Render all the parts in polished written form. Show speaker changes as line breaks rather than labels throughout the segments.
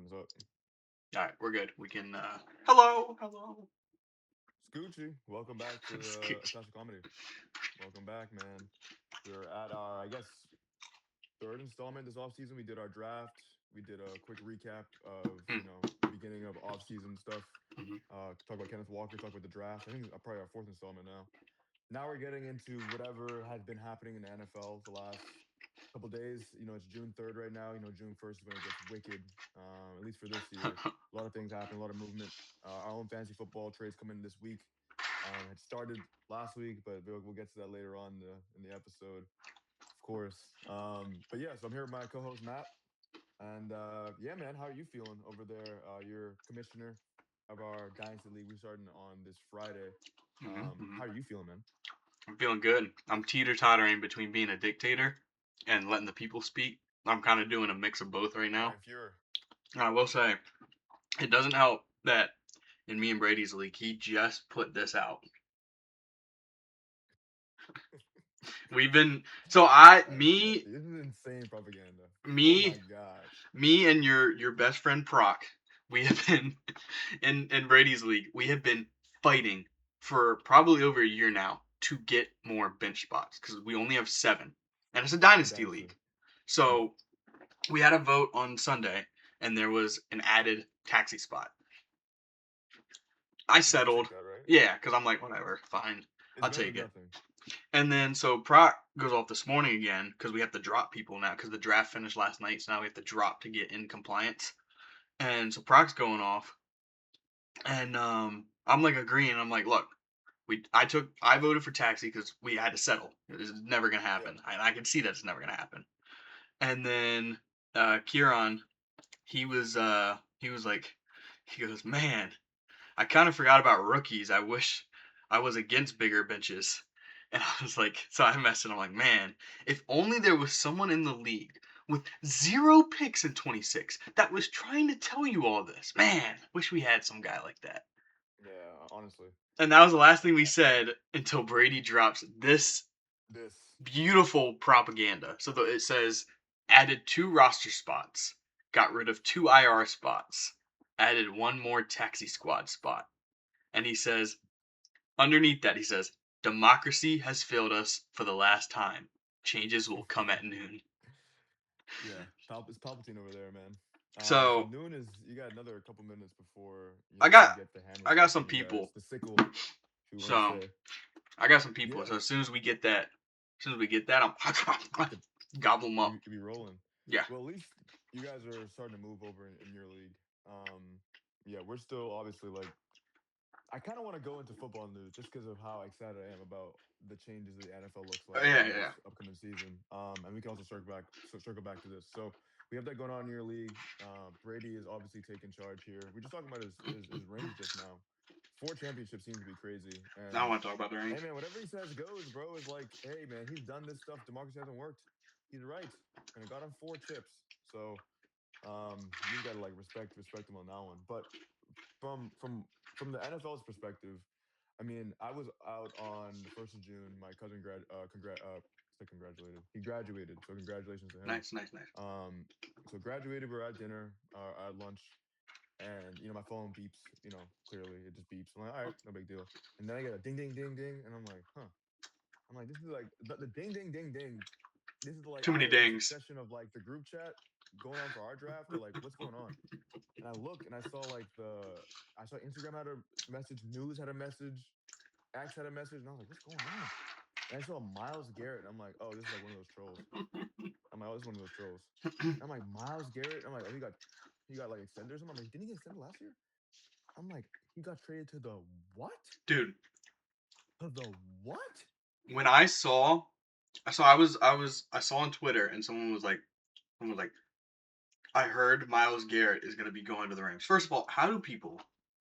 What's up?
All right, we're good. We can. Hello.
Scoochie, welcome back to the
Scooch.
Essential Comedy. Welcome back, man. We're at our, I guess, third installment this off season. We did our draft. We did a quick recap of, the beginning of off season stuff.
Mhm.
Talk about Kenneth Walker, talk about the draft. I think it's probably our fourth installment now. Now we're getting into whatever has been happening in the NFL the last couple days. It's June 3rd right now. June 1st is when it gets wicked, at least for this year. A lot of things happen, a lot of movement. Our own fantasy football trades come in this week. It started last week, but we'll get to that later on in the episode, of course. But yeah, so I'm here with my co-host Matt, and yeah, man, how are you feeling over there? You're commissioner of our Dynasty League. We're starting on this Friday.
Mhm.
How are you feeling, man?
I'm feeling good. I'm teeter tottering between being a dictator and letting the people speak. I'm kind of doing a mix of both right now.
Ryan Fuhrer.
And I will say, it doesn't help that in me and Brady's league, he just put this out. We've been so I me
This is insane propaganda. Oh
me
my gosh.
me and your best friend Proc. We have been in Brady's league. We have been fighting for probably over a year now to get more bench spots because we only have 7, and it's a dynasty
Dynasty.
league.
Yeah.
So we had a vote on Sunday, and there was an added taxi spot. I
You
settled,
take that, right?
yeah, because I'm like, whatever, fine,
It's
I'll
better
take
than
it.
nothing.
And then so Proc goes off this morning again because we have to drop people now because the draft finished last night, so now we have to drop to get in compliance. And so Proc's going off, and I'm like agreeing. I'm like, look, I voted for taxi because we had to settle. It was never gonna
Yeah.
happen. I can see that it's never gonna happen. And then Kieran, he was like, he goes, man, I kind of forgot about rookies. I wish I was against bigger benches. And I was like, so I messaged him. I'm like, man, if only there was someone in the league with 0 picks in 26 that was trying to tell you all this. Man, wish we had some guy like that.
Yeah, honestly.
And that was the last thing we said until Brady drops this
This.
beautiful propaganda. So it says added 2 roster spots, got rid of 2 IR spots, added 1 more taxi squad spot. And he says, underneath that, he says, democracy has failed us for the last time. Changes will come at noon.
Yeah. It's Palpatine over there, man. So
So
noon is you got another couple minutes before,
I
we
got
get the hammer
I got
drop
some
from you guys.
people.
The sickle, if you want to
So
say.
I got some people.
Yeah.
So as soon as we get that, I'm
Get,
gobble them
you,
up.
you be rolling.
Yeah.
Well, at least you guys are starting to move over in your league. Yeah, we're still obviously like I kind of want to go into football news just because of how excited I am about the changes the NFL looks like
Yeah,
this
yeah.
upcoming season. And we can also circle back to this. So we have that going on in your league. Brady is obviously taking charge here. We just talking about his rings just now. 4 championships seems to be crazy.
I don't
And
want to talk about the
hey
rings.
man, whatever he says goes, bro. Is like, hey man, he's done this stuff. Democracy hasn't worked. He's right, and it got him 4 chips. So you just gotta like respect him on that one. But from from from the NFL's perspective, I mean, I was out on the 1st of June. My cousin say congratulated. He graduated, so congratulations to him.
Nice, nice, nice.
Um, so graduated. We're at dinner, at lunch, and my phone beeps. Clearly it just beeps. I'm like, all right, no big deal. And then I get a ding, ding, ding, ding, and I'm like, huh. I'm like, this is like the ding, ding, ding, ding. This is like
Too many
either in
dings.
succession of like the group chat going on for our draft or like what's going on. And I look and I saw like I saw Instagram had a message, news had a message, X had a message, and I was like, what's going on? And I saw Miles Garrett. And I'm like, oh, this is like one of those trolls. I'm like, oh, this is one of those trolls. And I'm like, Miles Garrett. I'm like, oh, he got like extended or something. I'm like, didn't he get extended last year? I'm like, he got traded to the what?
Dude,
To the what?
when I saw on Twitter and someone was like, I heard Miles Garrett is gonna be going to the Rams. First of all, how do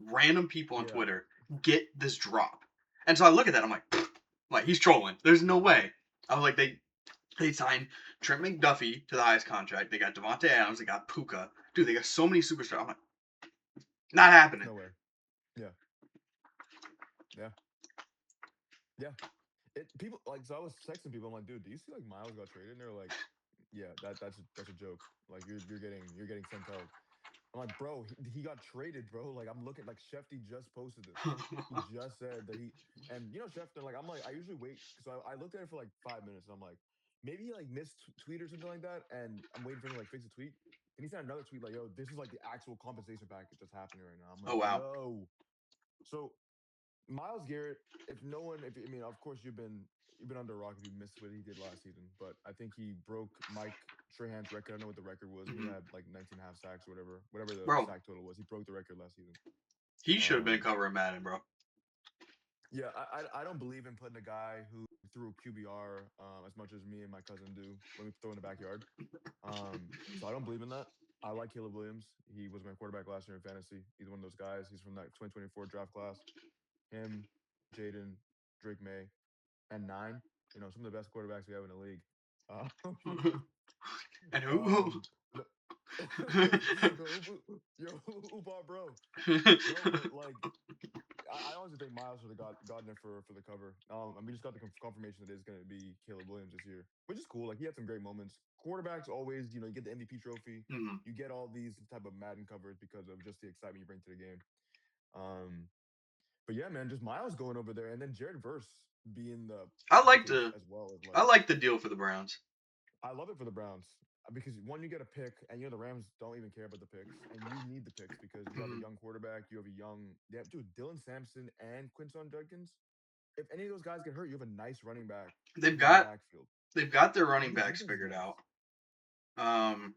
random people on
Yeah,
Twitter, get this drop? And so I look at that, I'm like, "Pfft," like he's trolling. There's no way. I was like, they signed Trent McDuffie to the highest contract. They got Devontae Adams. They got Puka. Dude, they got so many superstars. I'm like, not
there's
happening.
no way. Yeah, yeah, yeah. People like so I was texting people. I'm like, dude, do you see like Miles got traded? And they're like, yeah, that's a joke. Like you're getting sent out. I'm like, bro, he got traded, bro. Like I'm looking like Shefty just posted this. He just said that he and Schefter, like I'm like I usually wait so I looked at it for like 5 minutes and I'm like maybe he like missed tweet or something like that and I'm waiting for him to like fix a tweet and he sent another tweet like yo this is like the actual compensation package that's happening right now. I'm
Oh
like
wow.
yo so Miles Garrett, if no one, if I mean, of course you've been under a rock if you missed what he did last season, but I think he broke Mike Strahan's record. I don't know what the record was. I think he
Mhm.
had like 19 half sacks or whatever the
Bro,
sack total was. He broke the record last season.
he should have been
Um,
covering Madden, bro.
yeah, I don't believe in putting a guy who threw QBR as much as me and my cousin do when we throw in the backyard. So I don't believe in that. I like Caleb Williams. He was my quarterback last year in fantasy. He's one of those guys. He's from that 2024 draft class. Him, Jaden, Drake May, and nine. You know, some of the best quarterbacks we have in the league. Uh,
And who?
um, no, yo, bro. No, but like, I honestly think Miles should have gotten it for the cover. And we just got the confirmation that it's going to be Caleb Williams this year, which is cool. Like, he had some great moments. Quarterbacks always, you get the MVP trophy.
Mhm.
You get all these type of Madden covers because of just the excitement you bring to the game. Um, but yeah, man, just Miles going over there, and then Jared Verse being the
I like
package
the
as well as
I
like
like the deal for the Browns.
I love it for the Browns because one, you get a pick, and the Rams don't even care about the picks, and you need the picks because you have a
Mhm.
young quarterback, you have a young, yeah, dude, Dylan Sampson and Quinton Judkins. If any of those guys get hurt, you have a nice running back
They've
in the
got
backfield.
they've got their running
Even the
backs
defense is
figured
nice.
out.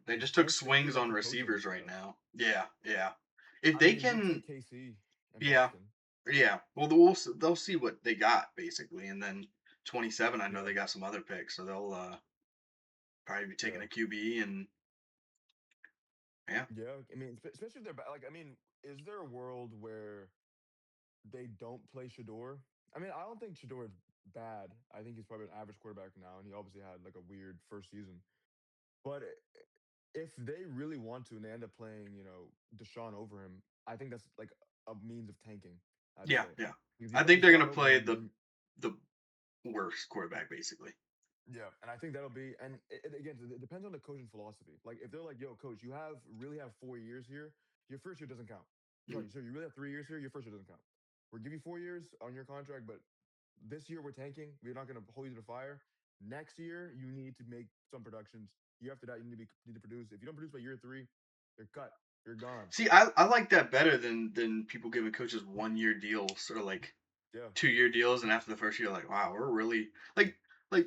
They
It's
just took
just going to be
swings
like
on
the coaching
receivers
for
right
them.
now. Yeah, yeah. If
I
they
mean, you
can,
take KC and
yeah,
Boston.
yeah. Well, they'll see what they got basically, and then 27. I know
Yeah,
they got some other picks, so they'll probably be taking
yeah,
a QB and yeah,
yeah. I mean, especially if they're like, I mean, is there a world where they don't play Shador? I mean, I don't think Shador is bad. I think he's probably an average quarterback now, and he obviously had like a weird first season. But if they really want to, and they end up playing, Deshaun over him, I think that's like a means of tanking. I'd
yeah,
say
yeah.
because you
I
got
think they're gonna
Deshaun over
play
him,
the
then
the worst quarterback basically.
yeah, and I think that'll be. And again, it depends on the coaching philosophy. Like if they're like, "Yo, coach, you really have 4 years here. Your first year doesn't count. Sorry,
Mm.
so you really have 3 years here. Your first year doesn't count. We'll give you 4 years on your contract, but this year we're tanking. We're not going to hold you to the fire. Next year you need to make some productions. Year after that you need to produce. If you don't produce by year three, you're cut. You're gone.
See, I like that better than people giving coaches 1 year deals or like
Yeah.
2 year deals, and after the first year, like wow, we're really like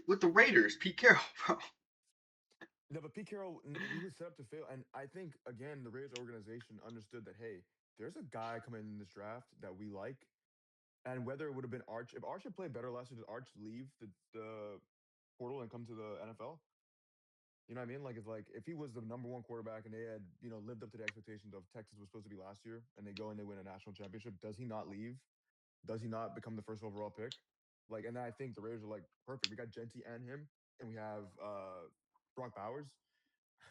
with the Raiders, Pete Carroll, bro.
No, but Pete Carroll, he was set up to fail, and I think again the Raiders organization understood that hey, there's a guy coming in this draft that we like, and whether it would have been Arch, if Arch had played better last year, did Arch leave the portal and come to the NFL? You know what I mean? Like it's like if he was the number one quarterback and they had lived up to the expectations of Texas was supposed to be last year, and they go and they win a national championship, does he not leave? Does he not become the first overall pick? Like, and then I think the Raiders are like perfect. We got Genty and him, and we have Brock Bowers.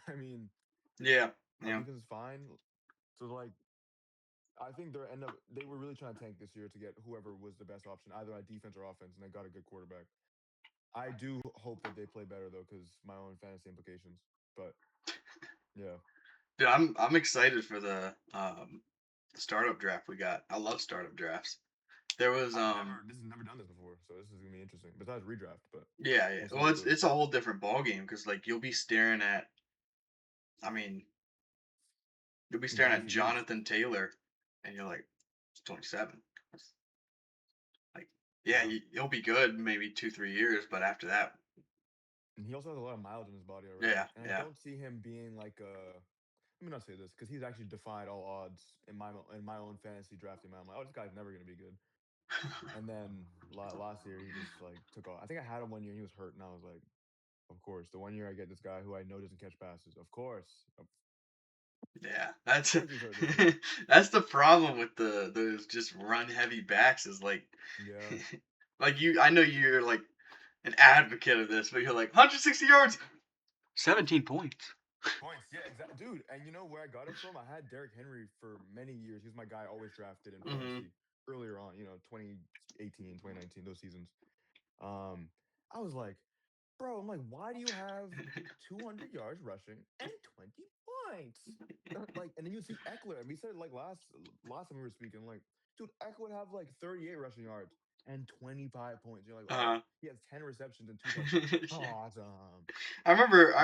I mean,
Yeah,
our
yeah,
defense is fine. So like, I think they were really trying to tank this year to get whoever was the best option, either on defense or offense, and they got a good quarterback. I do hope that they play better though, because my own fantasy implications. But yeah,
dude, I'm excited for the startup draft we got. I love startup drafts. There was
this has never done this before, so this is gonna be interesting. Besides redraft, but
yeah, yeah.
we'll see
Well,
how it
it's
goes.
it's a whole different ball game because like I mean, you'll be staring
Guys
at
who leaves,
Jonathan Taylor, and you're like, it's 27. Like, yeah,
yeah.
he'll be good maybe 2 3 years, but after that,
And he also has a lot of mileage in his body already.
yeah,
And I
yeah.
don't see him being like a. Let me not say this because he's actually defied all odds in my own fantasy drafting. I'm like, oh, this guy's never gonna be good. And then last year he just like took off. I think I had him 1 year and he was hurt, and I was like, of course, the 1 year I get this guy who I know doesn't catch passes.
Yeah,
Of
that's
course he's hurt this year.
that's the problem with those just run heavy backs is like
Yeah.
like you I know you're like an advocate of this, but you're like 160 yards, 17 points.
Points, yeah, exactly, dude. And you know where I got it from? I had Derrick Henry for many years. He was my guy, I always drafted in
Hmm.
fantasy earlier on. 2018, 2019, those seasons. Um, I was like, bro, I'm like, why do you have 200 yards rushing and 20 points. Like, and then you see Eckler, and we said it like last time we were speaking, like, dude, Eckler would have like 38 rushing yards and 25 points. You're like, oh,
Uh,
he has 10 receptions and 2 touchdowns.
yeah.
Awesome.
I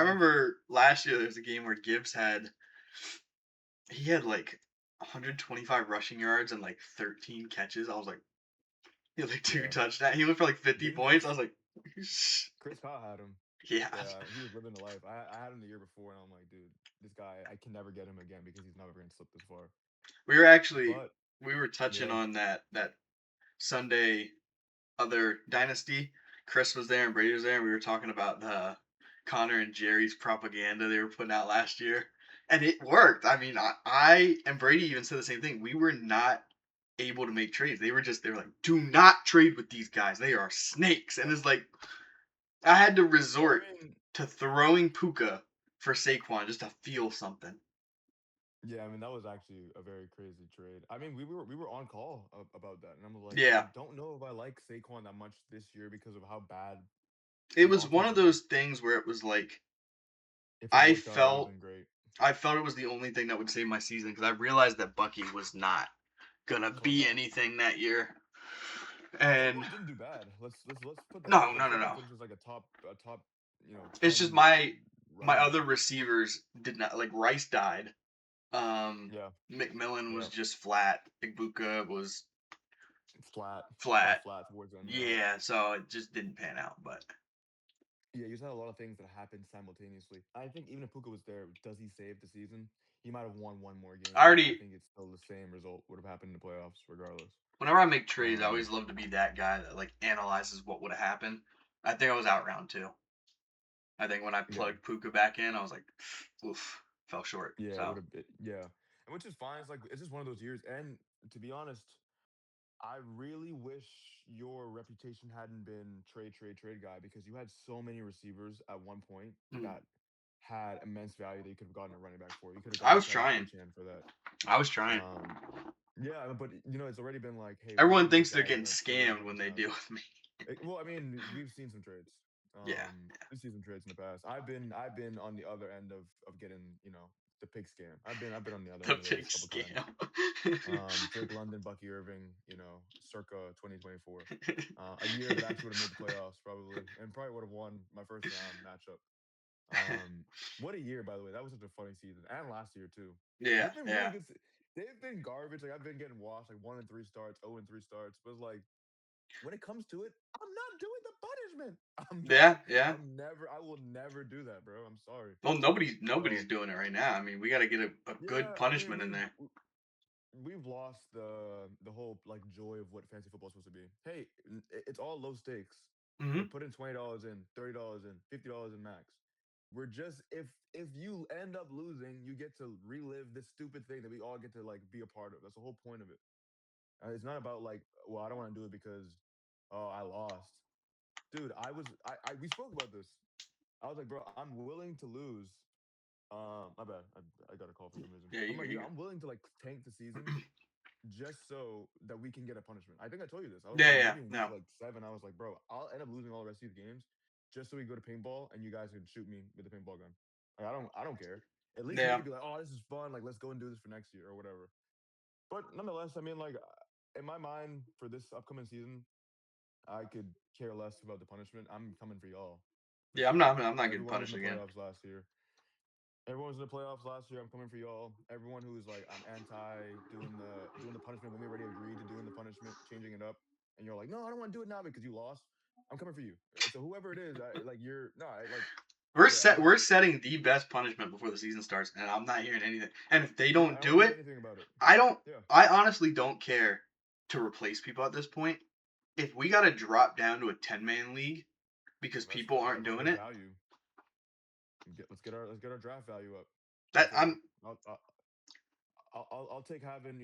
Like,
remember last year there was a game where Gibbs had like 125 rushing yards and like 13 catches. I was like, he had like two
yeah.
touchdowns. He went for like 50
Didn't
points. I was like,
Chris Kyle had him?
yeah.
Yeah, he was living the life. I had him the year before, and I'm like, dude, this guy, I can never get him again because he's never going to slip this far.
We were actually
But
we were touching
yeah,
on that Sunday other Dynasty. Chris was there and Brady was there, and we were talking about the Connor and Jerry's propaganda they were putting out last year, and it worked. I mean, I and Brady even said the same thing. We were not able to make trades. They were like, do not trade with these guys. They are snakes. And it's like I had to
yeah.
resort
I mean,
to throwing Puka for Saquon just to feel something.
yeah. I mean, that was actually a very crazy trade. I mean, we were on call about that, and I'm like, I
Yeah.
don't know if I like Saquon that much this year because of how bad
It
the
was one
offense
of
has been.
those things where it was like
If it
I
worked out, it would have
felt
been great.
I felt it was the only thing that would save my season because I realized that Bucky was not gonna
That's what I
be
thought.
anything that year. And
Saquon didn't do bad. Let's put that out
no,
there.
no, no,
Saquon
no.
finishes like a top,
It's just
10
my
running
other
back.
receivers did not like Rice died.
Yeah,
McMillan
yeah.
was just flat. Igbuka was
Flat, fell
flat.
flat towards the end. Yeah.
Yeah, so it just didn't pan out. But
Yeah, you just had a lot of things that happened simultaneously. I think even if Puka was there, does he save the season? He might have won one more
I
game. I
already
think it's still the same result would have happened in the playoffs, regardless.
whenever I make trades, I
Um,
always love to be that guy that like analyzes what would have happened. I think I was out round two. I think when I
yeah,
plugged Puka back in, I was like, oof, fell short.
yeah, it
So
would have been, yeah, and which is fine. It's like it's just one of those years. And to be honest, I really wish your reputation hadn't been trade guy because you had so many receivers at one point
mm,
that had immense value that you could have gotten a running back for. You could have
I
gotten
was
Travis
trying.
Etienne for that.
I was trying.
Yeah, but it's already been like, hey, we're
Everyone
getting this
thinks they're
guy. We're
getting
gonna trade him
scammed
when
when
he's
they
not.
deal with me.
Well, I mean, we've seen some trades.
Yeah,
We've seen some trades in the past. I've been on the other end of getting the pig scam. I've been on the other
the
end of
big
those a couple times.
scam.
Drake London, Bucky Irving, circa 2024, a year that actually would have made the playoffs probably, and probably would have won my first round matchup. What a year, by the way. That was such a funny season, and last year too.
Yeah,
They've been really
yeah,
good. They've been garbage. Like I've been getting washed, like 1-3 starts, 0-3 starts. But it's like when it comes to it, I'm not doing the punishment. I'm not.
yeah, yeah.
I will never do that, bro. I'm sorry.
Well, nobody's
So
doing it right now. I mean, we got to get a good
yeah, I mean
punishment in there.
we've lost the whole like joy of what fantasy football is supposed to be. Hey, it's all low stakes.
Hmm.
Put in $20 in, $30 in, $50 in max. We're just if you end up losing, you get to relive this stupid thing that we all get to like be a part of. That's the whole point of it. It's not about like, well, I don't want to do it because oh I lost, dude. I we spoke about this. I was like, bro, I'm willing to lose. My bad. I got a call for some reason.
Yeah,
I'm
you
like,
you
yeah, I'm willing to like tank the season just so that we can get a punishment. I think I told you this. I was
yeah,
like,
yeah.
maybe in week
No.
like 7, I was like, bro, I'll end up losing all the rest of these games just so we go to paintball and you guys can shoot me with the paintball gun. Like, I don't care. At least we
Yeah,
could be like, oh, this is fun. Like, let's go and do this for next year or whatever. But nonetheless, I mean, like, in my mind for this upcoming season, I could care less about the punishment. I'm coming for y'all for
yeah.
sure.
I'm not getting
Everyone was in
punished
the
again.
playoffs last year. Everyone was in the playoffs last year. I'm coming for y'all. Everyone who's like, I'm anti doing the punishment when we already agreed to doing the punishment, changing it up, and you're like, no, I don't want to do it now because you lost. I'm coming for you. So whoever it is, like you're no, I, like yeah, I'm not.
We're setting the best punishment before the season starts, and I'm not hearing anything. And if they
Yeah,
don't
I don't
do
hear
it,
anything about it.
I don't.
Yeah,
I honestly don't care to replace people at this point. If we got to drop down to a 10-man league because people
that's
aren't
everyone
doing
gets
it,
value. Let's get our draft value up. I'll
that
take it.
I'm
I'll take having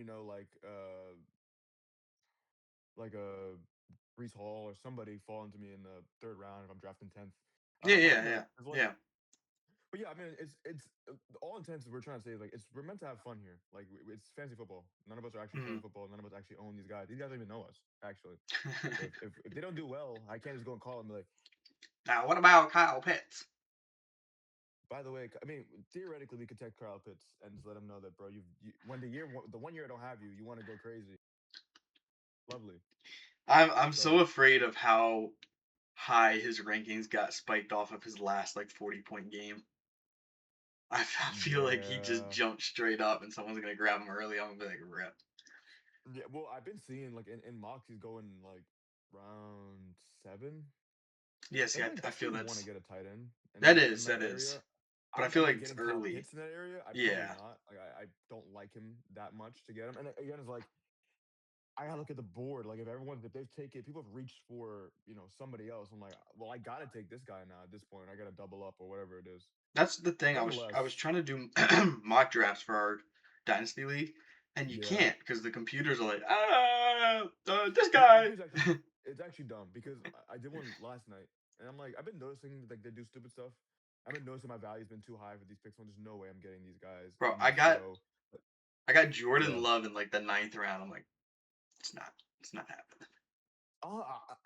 like a Brees Hall or somebody fall into me in the third round if I'm drafting 10th. I
yeah,
don't
yeah,
mind
yeah,
that. It's like
yeah,
but yeah, I mean, it's all intents we're trying to say is like we're meant to have fun here. Like it's fantasy football. None of us are actually playing
hmm
football. None of us actually own these guys. These guys don't even know us actually. So if they don't do well, I can't just go and call them and be like,
Now what about Kyle Pitts?
By the way, I mean, theoretically, we could text Kyle Pitts and just let him know that, bro, when the 1 year I don't have you, you want to go crazy. Lovely.
I'm so
So
afraid of how high his rankings got spiked off of his last like 40-point game. I feel like he just
yeah,
jumped straight up and someone's gonna grab him early. I'm gonna be like, rip.
yeah. Well, I've been seeing like in mocks, he's going like round 7.
Yeah,
And
see,
I think
I
that's where
feel
you want to get a tight end
that
in
is
that
that is,
area.
but I
I'm
feel like
again
it's
getting Kyle
early.
Pitts in that area. I probably
Yeah,
not. Like I don't like him that much to get him. And again, it's like I gotta look at the board. Like if they've taken people have reached for somebody else. I'm like, well, I gotta take this guy now at this point. I gotta double up or whatever it is.
that's the thing. I was
Nonetheless,
trying to do mock drafts for our Dynasty League, and you
yeah.
can't because the computers are like, this
Yeah, the
guy.
computer's it's actually dumb because I did one last night and I'm like I've been noticing like they do stupid stuff. I've been noticing my value's been too high for these picks. There's no way I'm getting these guys
Bro,
in this row. But
I got Jordan
yeah.
Love in like the ninth round. I'm like, it's not it's not happening.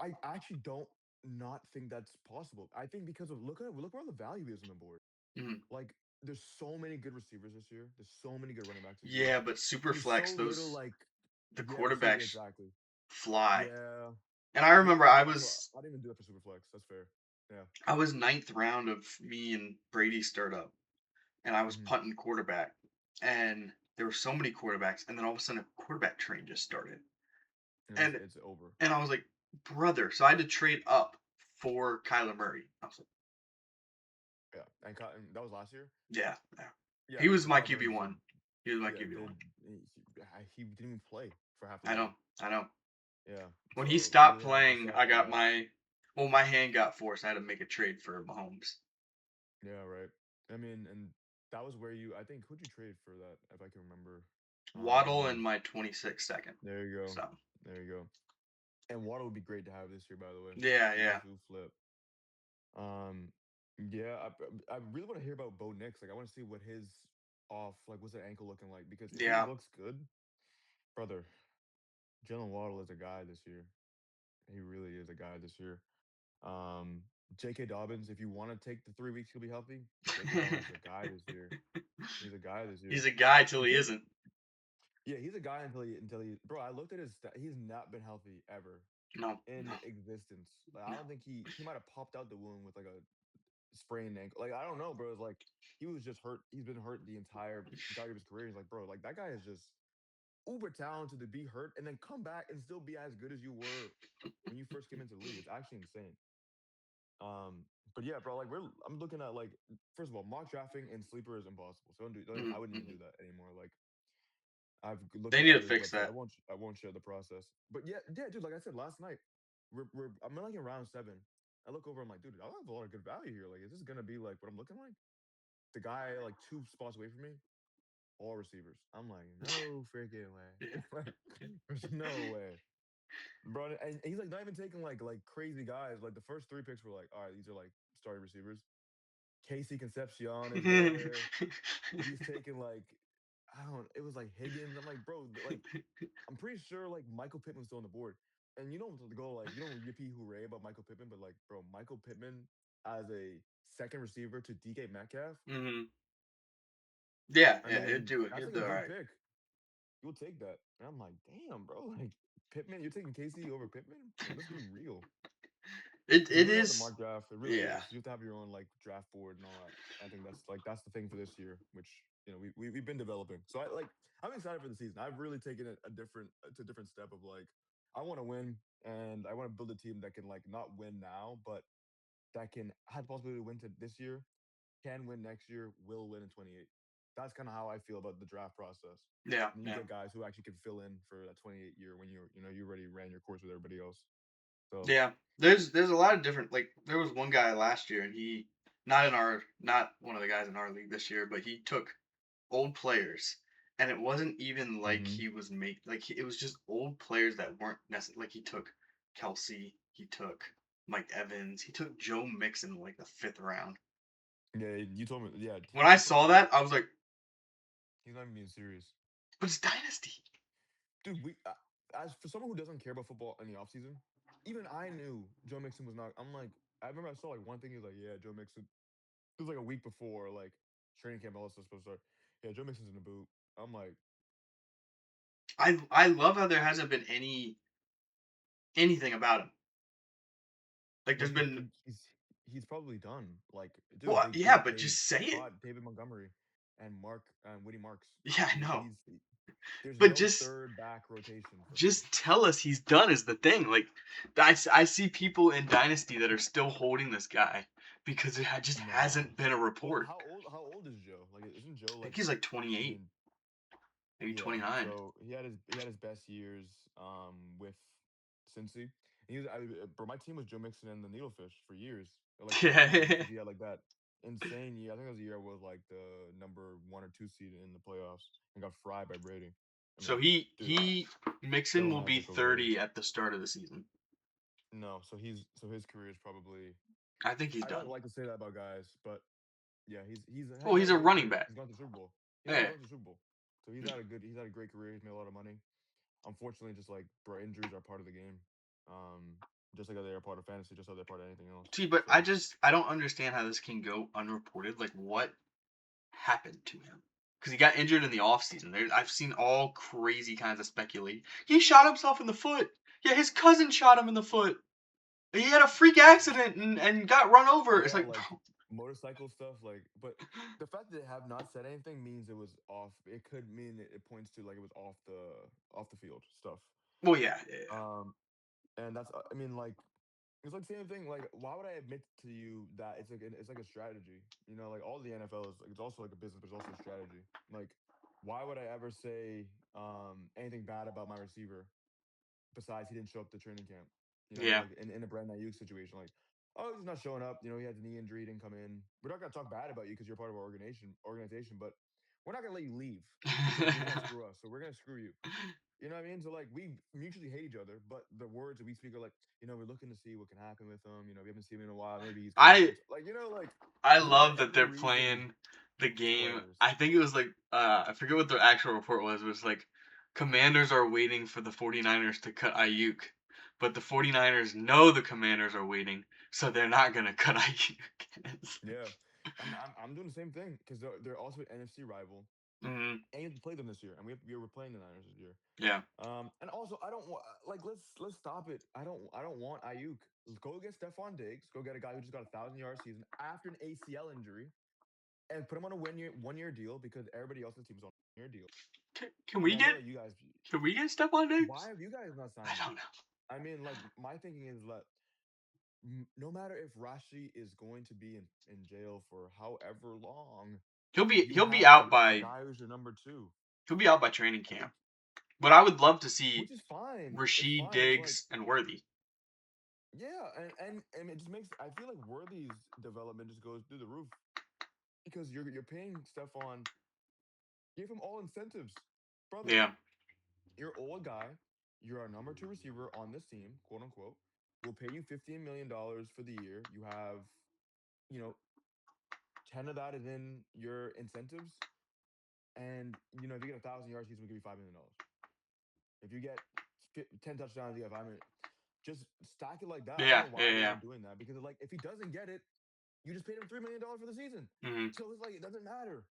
I actually don't not think that's possible. I think because of look where the value is on the board.
Mhm.
Like there's so many good receivers this year. There's so many good running backs this year.
Yeah, but super
There's so
flex,
little
those
like
the
yeah, the super
quarterbacks
exactly.
fly.
Yeah.
And I
Yeah,
remember
I didn't so I didn't even do that for super flex. That's fair. Yeah.
I was ninth round of me and Brady stirred up, and I was
Hmm.
punting quarterback, and there were so many quarterbacks, and then all of a sudden a quarterback train just started,
And
and
it's over.
and I was like, brother, so I had to trade up for Kyler Murray. I was like,
Yeah, and that was last year.
yeah, yeah.
Yeah,
He was
so
my
Kyler Murray
QB
just
one. He was my
yeah
QB
did
one.
he didn't even play for half the
I know,
game.
I know.
Yeah,
When he
so you
stopped
really had to
playing, I got
sacrifice.
my hand got forced. I had to make a trade for Mahomes.
Yeah, right. I mean, and that was where I think who'd you trade for that if I can remember.
Waddle in
Um,
my 26 second.
there you go,
So
there you go. And Waddle would be great to have this year, by the way.
yeah, yeah,
Ooh, flip. Um, yeah, I really want to hear about Bo Nix. Like, I want to see what his like, what's that ankle looking like? Because if he
yeah.
looks good, brother, Jalen Waddle is a guy this year. He really is a guy this year. Um, J.K. Dobbins, if you want to take the 3 weeks, he'll be healthy. J.K. Dobbins is a guy this year. He's a guy this year.
He's a guy till
The
he
thing,
isn't.
yeah, he's a guy until he. Bro, I looked at his. He's not been healthy ever
No, no,
in existence. Like I
no.
don't think he might have popped out the wound with like a sprained ankle. Like I don't know, bro. It's like he was just hurt. He's been hurt the entirety of his career. He's like, bro, like that guy is just uber talented to be hurt and then come back and still be as good as you were when you first came into the league. It's actually insane. But yeah, bro, like I'm looking at like first of all, mock drafting and sleeper is impossible. So
Mhm,
I wouldn't even
mhm.
do that anymore. Like looked
They
at
need to
others'
fix
website.
that.
I won't share the process. But yeah, yeah, dude. Like I said last night, I'm like in round 7. I look over. I'm like, dude, I have a lot of good value here. Like, is this gonna be like what I'm looking like? The guy like 2 spots away from me, all receivers. I'm like, no freaking way.
Yeah.
Like, there's no way, bro. And he's like not even taking like crazy guys. Like the first 3 picks were like, all right, these are like starting receivers. Casey Concepcion is there. He's taking like I don't. It was like Higgins. I'm like, bro, like I'm pretty sure like Michael Pittman's still on the board. And you don't go like you don't yippee hooray about Michael Pittman, but like, bro, Michael Pittman as a second receiver to DK Metcalf.
Mhm. Yeah,
I
yeah, he'd
mean,
do it.
that's
He'd
like
do
a
all
good
right.
pick. You'll take that. And I'm like, damn, bro, like Pittman, you're taking Casey over Pittman? Like, let's be real. It's
It
really hard to
is.
mock draft. It really
Yeah,
is. You have to have your own like draft board and all that. I think that's the thing for this year, which we've been developing. So I'm excited for the season. I've really taken it a different step of like I want to win and I want to build a team that can like not win now, but that can have the possibility to win to this year, can win next year, will win in 28. That's kind of how I feel about the draft process.
yeah,
And you
yeah,
get guys who actually can fill in for that 28 year when you already ran your course with everybody else. So
yeah. There's a lot of different. Like there was one guy last year, and he not one of the guys in our league this year, but he took old players, and it wasn't even like
hmm
he was it was just old players that weren't necessarily like he took Kelsey, he took Mike Evans, he took Joe Mixon in like the fifth round.
yeah, you told me. Yeah,
When I
he took
saw
like
that, I was like,
he's not even being serious,
"But it's Dynasty."
dude. We as for someone who doesn't care about football in the offseason, even I knew Joe Mixon was not. I'm like, I remember I saw like one thing. He was like, yeah, Joe Mixon. It was like a week before, like training camp, all this stuff supposed to start. Yeah, Joe Mixon's in the boot. I'm like,
I love how there hasn't been anything about him. Like there's
like
been
he's probably done. Like, dude,
well,
they
yeah, but
they
just say it.
brought David Montgomery and Mark Whitty Marks.
Yeah, I know.
He's there's
But
no third back rotation for him.
just tell us he's done is the thing. Like I see people in Dynasty that are still holding this guy because just
No.
hasn't been a
Well,
report.
how old is Joe? Like, isn't Joe
I
like?
think he's like
I
28,
mean,
maybe
yeah.
29.
So he had his best years with Cincy. He was bro. My team was Joe Mixon and the Needlefish for years, like for a few years,
Yeah.
because he had like that insane year. I think it was the year I was like the number 1 or 2 seed in the playoffs and got fried by Brady. I
So
mean, dude,
he Mixon
show
will be
magic over there.
30 at the start of the season.
No, so his career is probably.
I think he's
I don't
done.
like to say that about guys, but yeah,
Well,
he
he's
had a
a
great
running
career.
back.
He's gone to Super Bowl. He's
Yeah.
gone to Super Bowl. So he's had a great career. He's made a lot of money. Unfortunately, just like bro, injuries are part of the game. Just like how they are part of fantasy, just how they're part of anything else.
See, but
So
I don't understand how this can go unreported. Like what happened to him? Because he got injured in the offseason. I've seen all crazy kinds of speculation. He shot himself in the foot. Yeah, his cousin shot him in the foot. He had a freak accident and got run over. It's
yeah,
like,
like motorcycle stuff, like, but the fact that they have not said anything means it was off. It could mean it points to like it was off the field stuff.
well, yeah, yeah, yeah.
Um, and that's I mean like it's like same thing. Like, why would I admit to you that it's like a strategy? You know, like all the NFL is like it's also like a business, but it's also a strategy. Like, why would I ever say anything bad about my receiver besides he didn't show up to training camp? You know what I mean?
Yeah.
Like in a Brandon Ayuk situation, like, oh, he's not showing up. You know, he had a knee injury, didn't come in. We're not gonna talk bad about you because you're part of our organization, but we're not gonna let you leave because you're gonna screw us. So we're gonna screw you. You know what I mean? So like we mutually hate each other, but the words that we speak are like, we're looking to see what can happen with him. We haven't seen him in a while. Maybe he's coming
I
full. Like, like
I
we got
love that
every
they're
reason
playing the
as
game.
players.
I think it was like I forget what the actual report was. It was like Commanders are waiting for the 49ers to cut Ayuk, but the 49ers know the Commanders are waiting, so they're not going to cut Ayuk.
Yeah, and I'm doing the same thing because they're also an NFC rival,
Mhm.
and you have to play them this year, and we were playing the Niners this year.
Yeah.
And also I don't want like let's stop it. I don't want Ayuk. Go get Stephon Diggs. Go get a guy who just got 1,000 yard season after an ACL injury, and put him on a 1 year deal because everybody else in the team is on a 1 year deal.
Can
And
we
I know
get
that you guys.
Stephon
Why
Diggs?
have you guys not
I
signed him?
don't know.
I mean, like my thinking is that no matter if Rashi is going to be in jail for however long, you
He'll be
have
out
a
by
guy who's your number 2.
training
I think,
camp. But I would love to see
which is fine. It's
Rashid
fine. It's like
Diggs and Worthy.
yeah, and it just makes I feel like Worthy's development just goes through the roof because you're paying Stephon. Give him all incentives, brother.
Yeah.
You're old guy. You're our number 2 receiver on this team, quote unquote. We'll pay you $15 million for the year. You have, you know, 10 of that is in your incentives. And if you get 1,000 yards, he's gonna give you $5 million. If you get 10 touchdowns, you have 5 million. Just stack it like that. I don't
Yeah,
know why
yeah,
they're
yeah.
not doing that because like if he doesn't get it, you just paid him $3 million for the season.
Hmm.
So it's like it doesn't matter.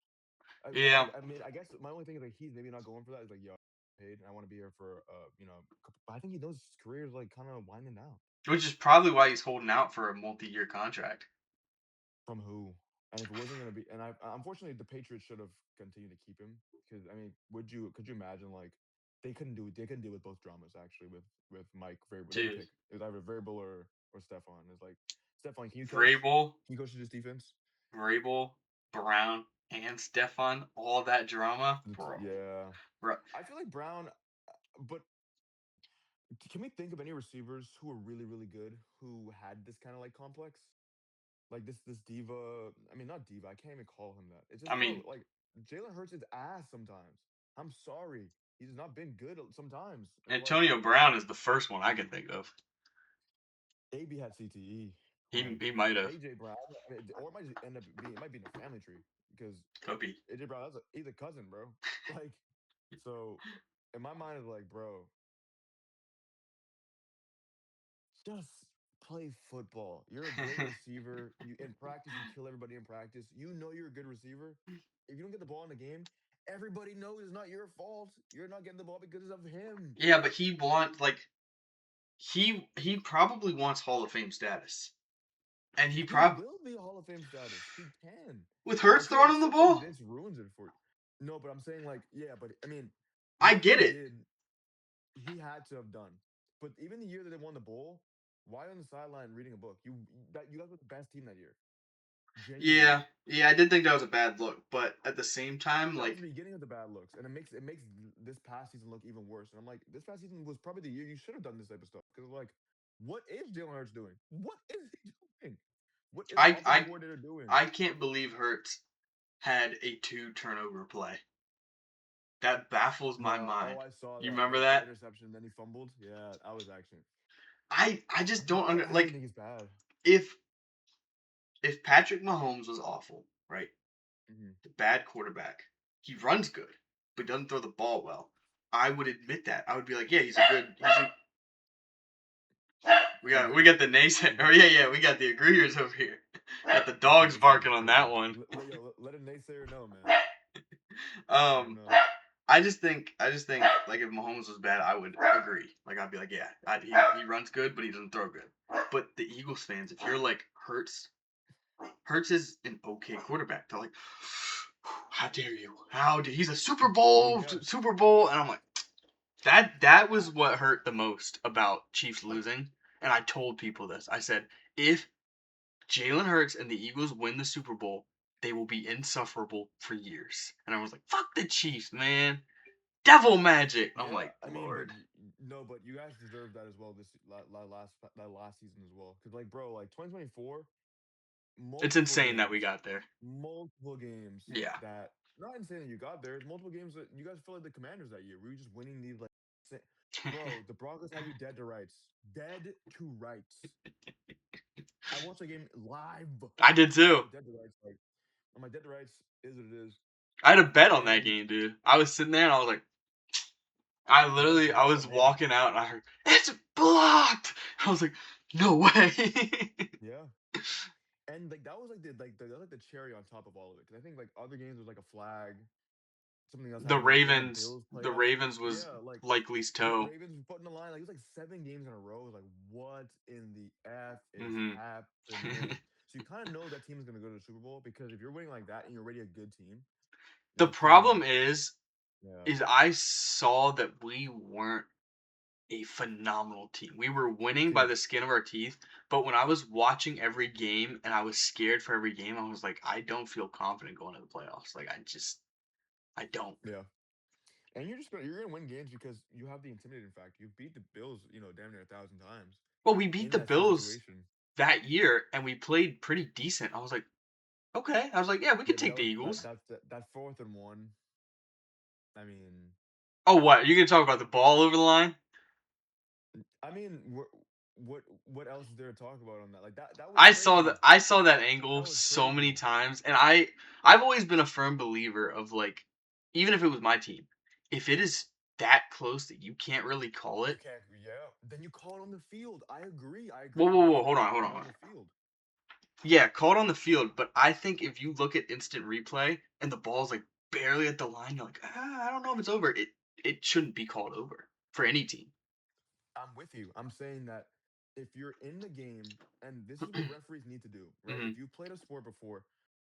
Yeah.
I mean, I guess my only thing is like he's maybe not going for that. Is like, yo, paid, and I want to be here for But I think he knows his career is like kind of winding down.
Which is probably why he's holding out for a multi-year contract.
From who? And if it wasn't gonna be, and unfortunately the Patriots should have continued to keep him because I mean, could you imagine like they couldn't deal with both dramas actually with Mike Vrabel. They had to
Dude,
pick. It was either Vrabel or Stefan. It's like Stefan, can you coach?
Vrabel,
Can you coach this defense?
Vrabel, Brown, and Stefan, all that drama, bro.
Yeah,
Bro,
I feel like Brown, but can we think of any receivers who were really really good who had this kind of like complex? Like this diva. I mean, not diva. I can't even call him that. It's
I
just bro.
mean,
Like Jalen Hurts is ass sometimes. I'm sorry. He's not been good sometimes. And like
Antonio Brown is the first one I can think of.
AB had CTE.
He
Like
he might have.
AJ Brown, I mean, or it might just end up being it might be in the family tree because
Could be.
AJ Brown he's a cousin, bro. Like so, in my mind is like, bro, just play football. You're a great receiver. You in practice, you kill everybody in practice. You know you're a good receiver. If you don't get the ball in the game, everybody knows it's not your fault. You're not getting the ball because of him.
Yeah, but he wants like he probably wants Hall of Fame status, and he
He will be Hall of Fame status. He can.
with
I
Hurts
feel like
throwing him the
six and
ball.
this ruins it for you. No, but I'm saying like, yeah, but I mean,
I
what
get
he
it.
did, he had to have done. But even the year that they won the bowl, why on the sideline reading a book? You guys were the best team that year. Genuinely.
Yeah, yeah, I did think that was a bad look, but at the same time,
That was
like
the beginning of the bad looks, and it makes this past season look even worse. And I'm like, this past season was probably the year you should have done this type of stuff because like, what is Jalen Hurts doing? What is he doing? What is the
I
offensive
I
coordinator doing?
I can't believe Hurts had a 2 turnover play. That baffles my
No, oh,
mind.
I saw
You
that
remember
the
that?
interception, then he fumbled. Yeah, I was actually.
I just don't under
I actually
like
think he's bad.
if if Patrick Mahomes was awful, right?
Hmm.
The bad quarterback. He runs good, but doesn't throw the ball well. I would admit that. I would be like, yeah, we got the naysayer.
You
Oh
got
yeah, we got the agreeers over here. Got the dogs
naysayers
barking
are
on
crazy.
that one.
Let a naysayer know, man. Let him
um,
know.
I just think like if Mahomes was bad, I would agree. Like I'd be like, yeah, he runs good, but he doesn't throw good. But the Eagles fans, if you're like Hurts is an okay quarterback. They're like, how dare you? He's a
You got
Super Bowl, and I'm like, that was what hurt the most about Chiefs losing. And I told people this. I said, if Jalen Hurts and the Eagles win the Super Bowl, they will be insufferable for years. And I was like, fuck the Chiefs, man. Devil magic. I'm
yeah.
like,
I mean, but
Lord.
no, but you guys deserve that as well. That last season as well, because like, bro, like 2024,
It's
multiple
insane that
games,
we got there.
multiple games
Yeah.
that not insane that you got there. It's multiple games that you guys feel like the Commanders that year. We were just winning these like, bro. The Broncos have you dead to rights, dead to rights. I watched the game live.
I did
They have
too.
you dead to rights. Like, I'm like, dead to rights is what it is.
I had a bet on that
And
game, dude. I was sitting there and I was like,
yeah,
I
oh
was
man,
walking out and I heard, it's blocked. I was like, no way.
yeah. And like that was like that was like the cherry on top of all of it. Because I think like other games was like a flag, something else happened. Like in the Bills
The
playoffs,
Ravens was
yeah, like
likely's
the
toe.
Ravens were putting the line. Like it was like 7 games in a row. It was like, what in the f is
Hmm.
happening? So you kind of know that team is gonna go to the Super Bowl because if you're winning like that and you're already a good team,
The
and the team,
problem
yeah,
is I saw that we weren't a phenomenal team. We were winning by
dude,
the skin of our teeth, but when I was watching every game and I was scared for every game, I was like, I don't feel confident going to the playoffs. Like I don't.
yeah. And you're gonna win games because you have the intimidating factor. You beat the Bills, damn near 1,000 times
Well, we beat
in
the
that same
Bills
situation.
that year and we played pretty decent. I was like, okay. I was like, yeah, we
Yeah,
could
but
take the Eagles.
that 4th and 1. I mean,
Oh, what? You gonna talk about the ball over the line?
I mean, what else is there to talk about on that? Like that was crazy.
I saw that
That
angle
was
so many
crazy.
times, and I've always been a firm believer of like, even if it was my team, if it is that close that you can't really call
You
it.
can't, yeah. Then you call it on the field. I agree. I agree
Whoa,
with
whoa,
you
whoa,
100%
hold
call it
on.
on the field.
Yeah, call it on the field, but I think if you look at instant replay and the ball's like barely at the line, you're like, I don't know if it's over. It shouldn't be called over for any team.
I'm with you. I'm saying that if you're in the game, and this is what referees need to do, right?
Hmm.
If you played a sport before,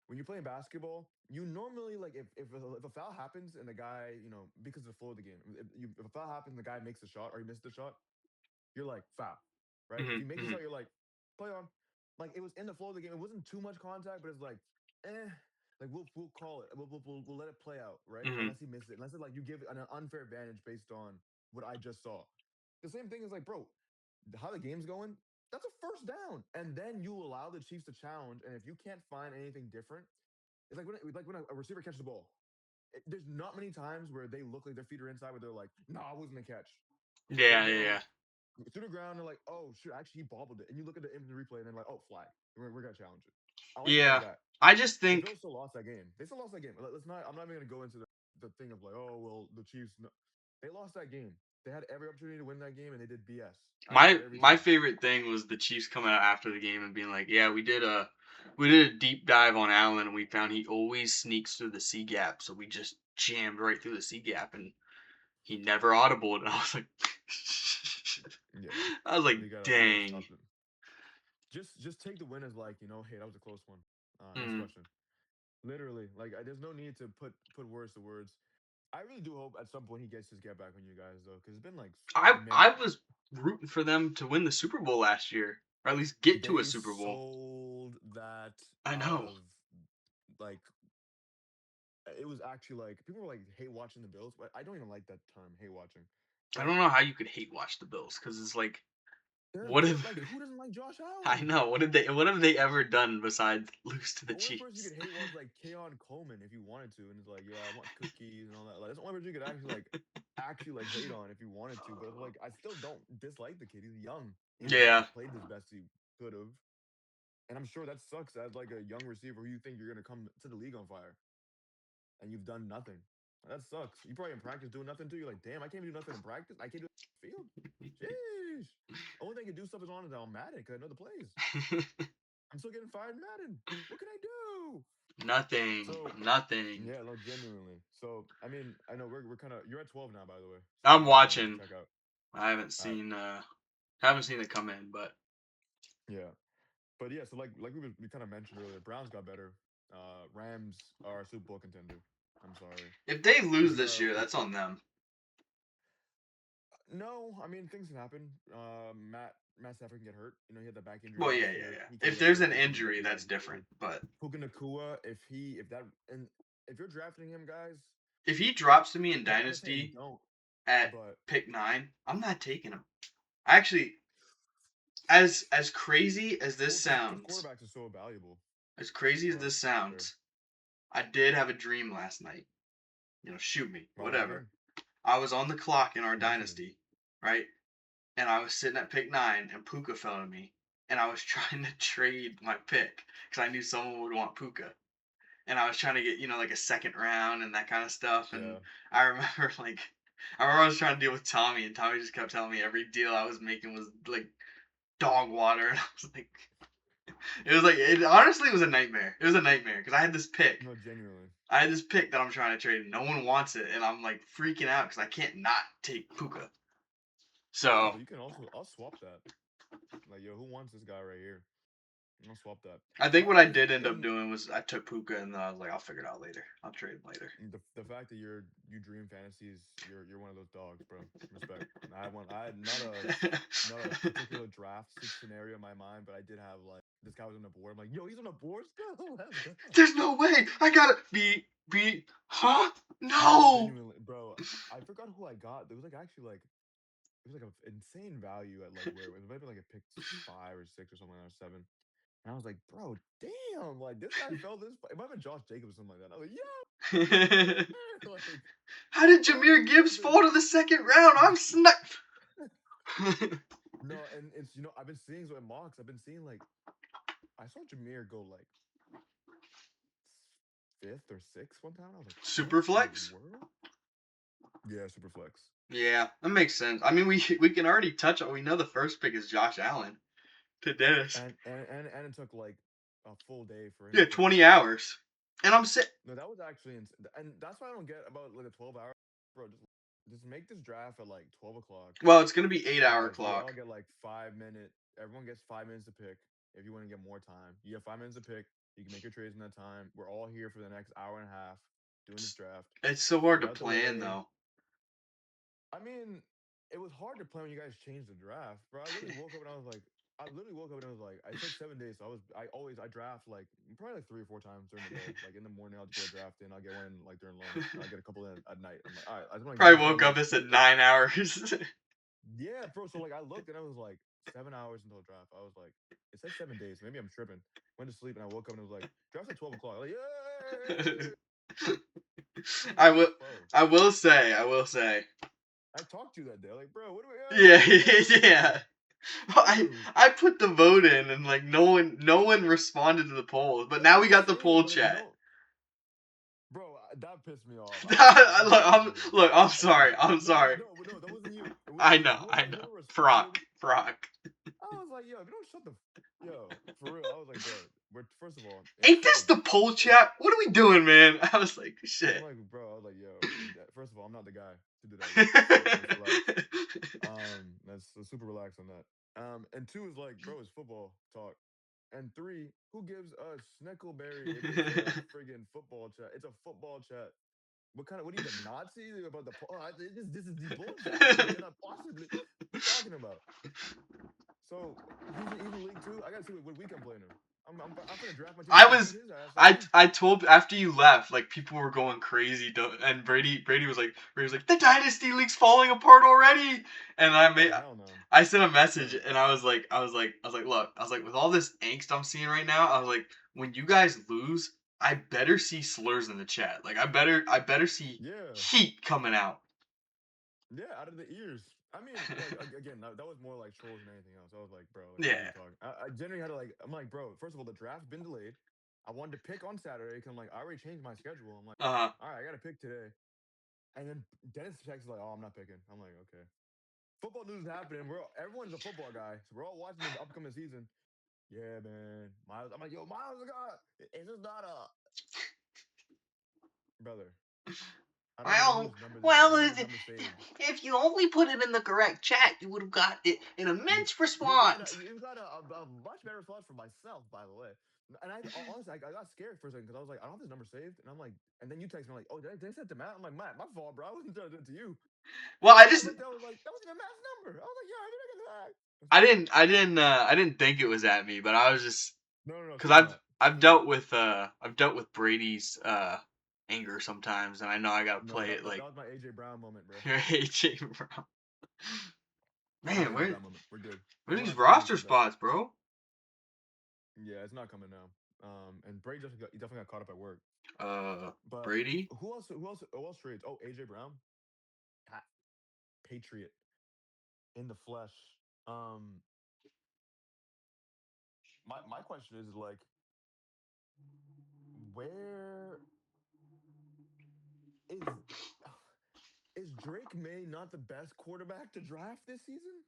when you're playing basketball, you normally like if a foul happens and the guy, because of the flow of the game, if a foul happens, and the guy makes a shot or he misses the shot, you're like foul, right? If
Hmm.
he makes a
Hmm.
shot, you're like play on. Like it was in the flow of the game. It wasn't too much contact, but it's like like we'll call it. We'll let it play out, right?
Hmm.
Unless he misses it, unless like you give an unfair advantage based on what I just saw. The same thing is like, bro, how the game's going. That's a first down, and then you allow the Chiefs to challenge. And if you can't find anything different, it's like when a receiver catches the ball. There's not many times where they look like their feet are inside, where they're like, "Nah, I wasn't a catch." They
Yeah,
get
yeah,
through the ground. They're like, "Oh, shoot, actually he bobbled it." And you look at the instant replay, and they're like, "Oh, flag. We're gonna challenge it." I like it like
yeah.
that.
I just
The
think
Bills still lost that game. They still lost that game. Let's not. I'm not even gonna go into the thing of like, oh well, the Chiefs. No, they lost that game. They had every opportunity to win that game, and they did BS. Absolutely every
My
time.
favorite thing was the Chiefs coming out after the game and being like, "Yeah, we did a deep dive on Allen, and we found he always sneaks through the C gap, so we just jammed right through the C gap, and he never audibled." And I was like,
Yeah,
I was like,
you gotta
dang.
stop them. Just take the win as like, hey, that was a close one. Next
Mm.
question. Literally, like there's no need to put words to words. I really do hope at some point he gets his get back on you guys though, because it's been like
I
minutes.
was rooting for them to win the Super Bowl last year, or at least get to a
They
Super Bowl.
sold that
I
out
know.
of like it was actually like people were like hate watching the Bills, but I don't even like that term hate watching.
I
But
don't know how you could hate watch the Bills because it's like,
they're
what
good.
if
Like who doesn't like Josh
I
Allen?
know what have they ever done besides lose to the
The only person you
Chiefs?
could hate was like Keon Coleman if you wanted to, and it's like, yeah, I want cookies and all that. Like that's the only person you could actually hate on if you wanted to. But like I still don't dislike the kid. He's young.
Yeah,
He's played his best he could have. And I'm sure that sucks as like a young receiver who you think you're gonna come to the league on fire and you've done nothing. That sucks. You probably in practice doing nothing too. You're like, damn, I can't do nothing in practice. I can't do it in the field. Sheesh. Only thing I can do stuff is on is on Madden because I know the plays. I'm still getting fired in Madden. What can I do?
nothing,
So
nothing.
yeah, no, genuinely. So I mean, I know we're kind of you're at 12 now, by the way. So
I'm
I know you have to
watching.
check out.
I
All right.
haven't seen it come in, but
Yeah. But yeah, so like we kind of mentioned earlier, Browns got better. Rams are a Super Bowl contender. I'm sorry.
if they
This
lose
is
this
a
year, that's on them.
no. I mean, things can happen. Matt Stafford can get hurt. He had that back injury
Well,
last
yeah, yeah,
year. He
yeah.
can
If
get
there's
hurt.
an
Puka
injury,
Nakua.
that's different. But
Puka Nakua. If that and if you're drafting him, guys,
if he drops to me in
I'm not saying
Dynasty
don't,
at
but
pick 9, I'm not taking him. Actually, as crazy as this
well, because
sounds,
quarterbacks are so valuable.
as crazy as
But
this
sure.
sounds, I did have a dream last night. Shoot me,
About what
whatever.
dream?
I was on the clock in our
What did you dream?
Dynasty, right? And I was sitting at pick 9, and Puka fell to me, and I was trying to trade my pick because I knew someone would want Puka, and I was trying to get like a second round and that kind of stuff. And
Yeah.
I remember I was trying to deal with Tommy, and Tommy just kept telling me every deal I was making was like dog water, and I was like, it honestly was a nightmare. It was a nightmare because I had this pick.
No, genuinely.
I had this pick that I'm trying to trade, and no one wants it, and I'm like freaking out because I can't not take Puka.
Yeah,
So
but you can also I'll swap that. Like, yo, who wants this guy right here? I'll swap that.
I think what
No,
I
it's
did end up
and
doing was I took Puka, and then I was like, I'll figure it out later. I'll trade him later.
the fact that you dream fantasies, you're one of those dogs, bro. Respect. I had not a particular draft scenario in my mind, but I did have like this guy was on the board. I'm like, yo, he's on the board still. Let's go.
There's no way. I gotta be. Huh?
No,
No.
genuinely, bro. I forgot who I got. There was like actually like it was like an insane value at like where it was. It might have been like a pick 5 or 6 or something, or 7. And I was like, bro, damn, like this guy fell this. It might have been Josh Jacobs or something like that. I was like, yo, like,
How did
how did
Jameer
this
Gibbs
happen?
fall to the second round? I'm sniped.
No, and it's I've been seeing so in mocks. I've been seeing like I saw Jameer go like 5th or 6th one time. I was like, what
Super
in the
flex.
world? Yeah, super flex.
Yeah, that makes sense. I mean, we can already touch on. We know the first pick is Josh Allen to Dennis.
And it took like a full day for him
Yeah,
to pick.
20 hours, and I'm sick.
No, that was actually and that's what I don't get about like a 12 hour, bro. Just make this draft at like 12 o'clock.
Well, it's gonna be 8
And
hour
like we all
clock.
get like 5 minute. Everyone gets 5 minutes to pick. If you want to get more time, you have 5 minutes to pick. You can make your trades in that time. We're all here for the next hour and a half doing this draft.
It's so hard
Get
to
out the
plan
way.
though.
I mean, it was hard to plan when you guys changed the draft, bro. I literally woke up and I was like, I said 7 days, so I draft like probably like 3 or 4 times during the day. Like in the morning, I'll just get a draft in. I'll get one like during lunch. I'll get a couple in at night. I'm like, all right, I just want to get
Probably
this
woke up
over.
and said 9 hours.
Yeah, bro. So like I looked and I was like 7 hours until draft. I was like, it said 7 days. Maybe I'm tripping. Went to sleep and I woke up and it was like draft at 12 o'clock. Like, yay!
I
Like,
will. I will say. I will say.
I talked to you that day. Like, bro, what do we?
Yeah,
Hey,
yeah. I put the vote in and like no one responded to the polls, but now we got the
insane,
poll
but like
chat.
no, bro, that pissed me off. I was like,
Look, I'm sorry. I'm sorry.
no, that wasn't you.
I know, I know.
whoever responded,
Brock, Brock.
I was like, yo, if you don't shut the, yo, for real, I was like, bro, we're first of all,
Ain't
it's
this
like,
the poll
it's.
chat? What are we doing, man? I was like,
I'm
shit.
like, bro, I was like, yo, first of all, I'm not the guy to do that with. So let's relax. Let's super relax on that. And two is like, bro, it's football talk. And three, who gives a snickleberry if it's a friggin' football chat? It's a football chat. What are you, the Nazi about the? This is these bullshit. You cannot possibly. What are you talking about? So he's in League Two. I gotta see what week I'm playing him. I'm gonna draft my team
I
just to beat
was
his ass
I
again.
I told after you left, like people were going crazy, and Brady was like the Dynasty League's falling apart already, and
Oh hell no,
I sent a message,
no.
and I was like, look, I was like, with all this angst I'm seeing right now, I was like, when you guys lose, I better see slurs in the chat, like I better see
Yeah,
heat coming out.
yeah, out of the ears. I mean, like again, that was more like trolls than anything else. I was like, bro, like what are
Yeah.
you talking? I genuinely had to like. I'm like, bro. First of all, the draft's been delayed. I wanted to pick on Saturday because I'm like, I already changed my schedule. I'm like,
Uh huh.
all right, I got to pick today. And then Dennis texts like, oh, I'm not picking. I'm like, okay. Football news is happening. Everyone's a football guy, so we're all watching this upcoming season. Yeah, man. Miles, I'm like, yo, Miles, is this not a brother? I don't even know
Well,
whose number this is. I
well,
don't even have his number saved.
if you only put it in the correct chat, you would have got an
You,
immense
you got
response.
a much better response from myself, by the way. And honestly, I got scared for a second because I was like, I don't have his number saved, and I'm like, and then you text me like, oh, did I send it to Matt? I'm like, Matt, my fault, bro. I wasn't trying to do it to you.
Well,
And then I looked at it, I was like, that wasn't even Matt's number. I was like, yeah, I didn't get that.
I didn't think it was at me, but I was just
No, no, no,
because
super Matt,
I've
super Matt.
dealt with Brady's anger sometimes, and I know I gotta
No,
play
that,
it
that, that
like
was my AJ Brown moment, bro.
AJ Brown.
That was
Man,
my AJ Brown moment. We're good.
where's
I'm gonna
these
have to
roster
reset that.
spots, bro?
Yeah, it's not coming now. And Brady he definitely got caught up at work. But
Brady.
who else trades? Oh, AJ Brown, Patriot in the flesh. Um, my question is like, where is is Drake May not the best quarterback to draft this season?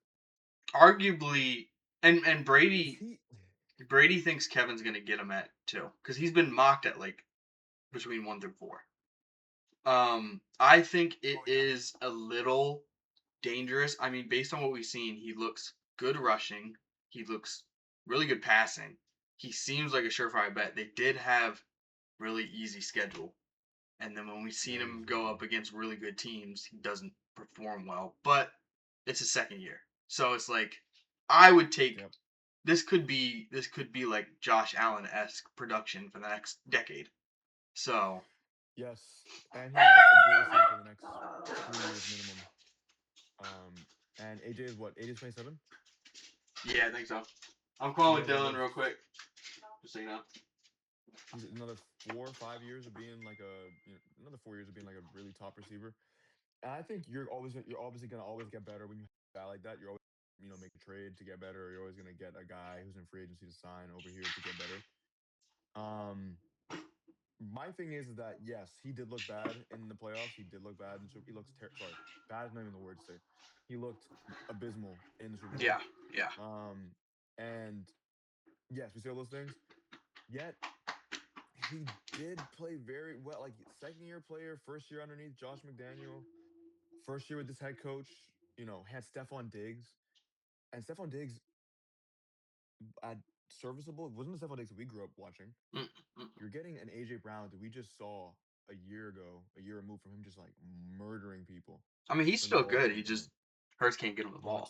Arguably, and
Is
Brady
he?
Brady thinks Kevin's gonna get him at 2 because he's been mocked at like between 1 through 4. I think it
Oh yeah.
is a little dangerous. I mean, based on what we've seen, he looks good rushing. He looks really good passing. He seems like a surefire bet. They did have really easy schedule, and then when we've seen
Very easy
him go
schedule.
up against really good teams, he doesn't perform well. But it's his second year, so it's like I would take
Yep.
this could be like Josh Allen esque production for the next decade. So
Yes, and he has a great receiver for the next 3 years minimum. Um, and AJ is what? AJ is 27.
yeah, I think so. I'm
So he
calling
has
Dylan real quick, just so you know.
he's another 4 or 5 years of being like another 4 years of being like a really top receiver. And I think you're obviously gonna always get better when you have a guy like that. You're always make a trade to get better. You're always gonna get a guy who's in free agency to sign over here to get better. Um, my thing is that yes, he did look bad in the playoffs. He did look bad, and he looks sorry. Bad is not even the word to say. He looked abysmal in the Super Bowl.
Yeah, yeah.
And yes, we see all those things. Yet he did play very well. Like second year player, first year underneath Josh McDaniel, first year with this head coach. Had Stephon Diggs, and Stephon Diggs at serviceable. It wasn't the Stephon Diggs that we grew up watching.
Mm, mm.
You're getting an AJ Brown that we just saw a year ago, a year removed from him, just like murdering people
I mean, he's
in the
still good.
Baltimore
He
game.
just Hurts can't get him the
Not,
ball.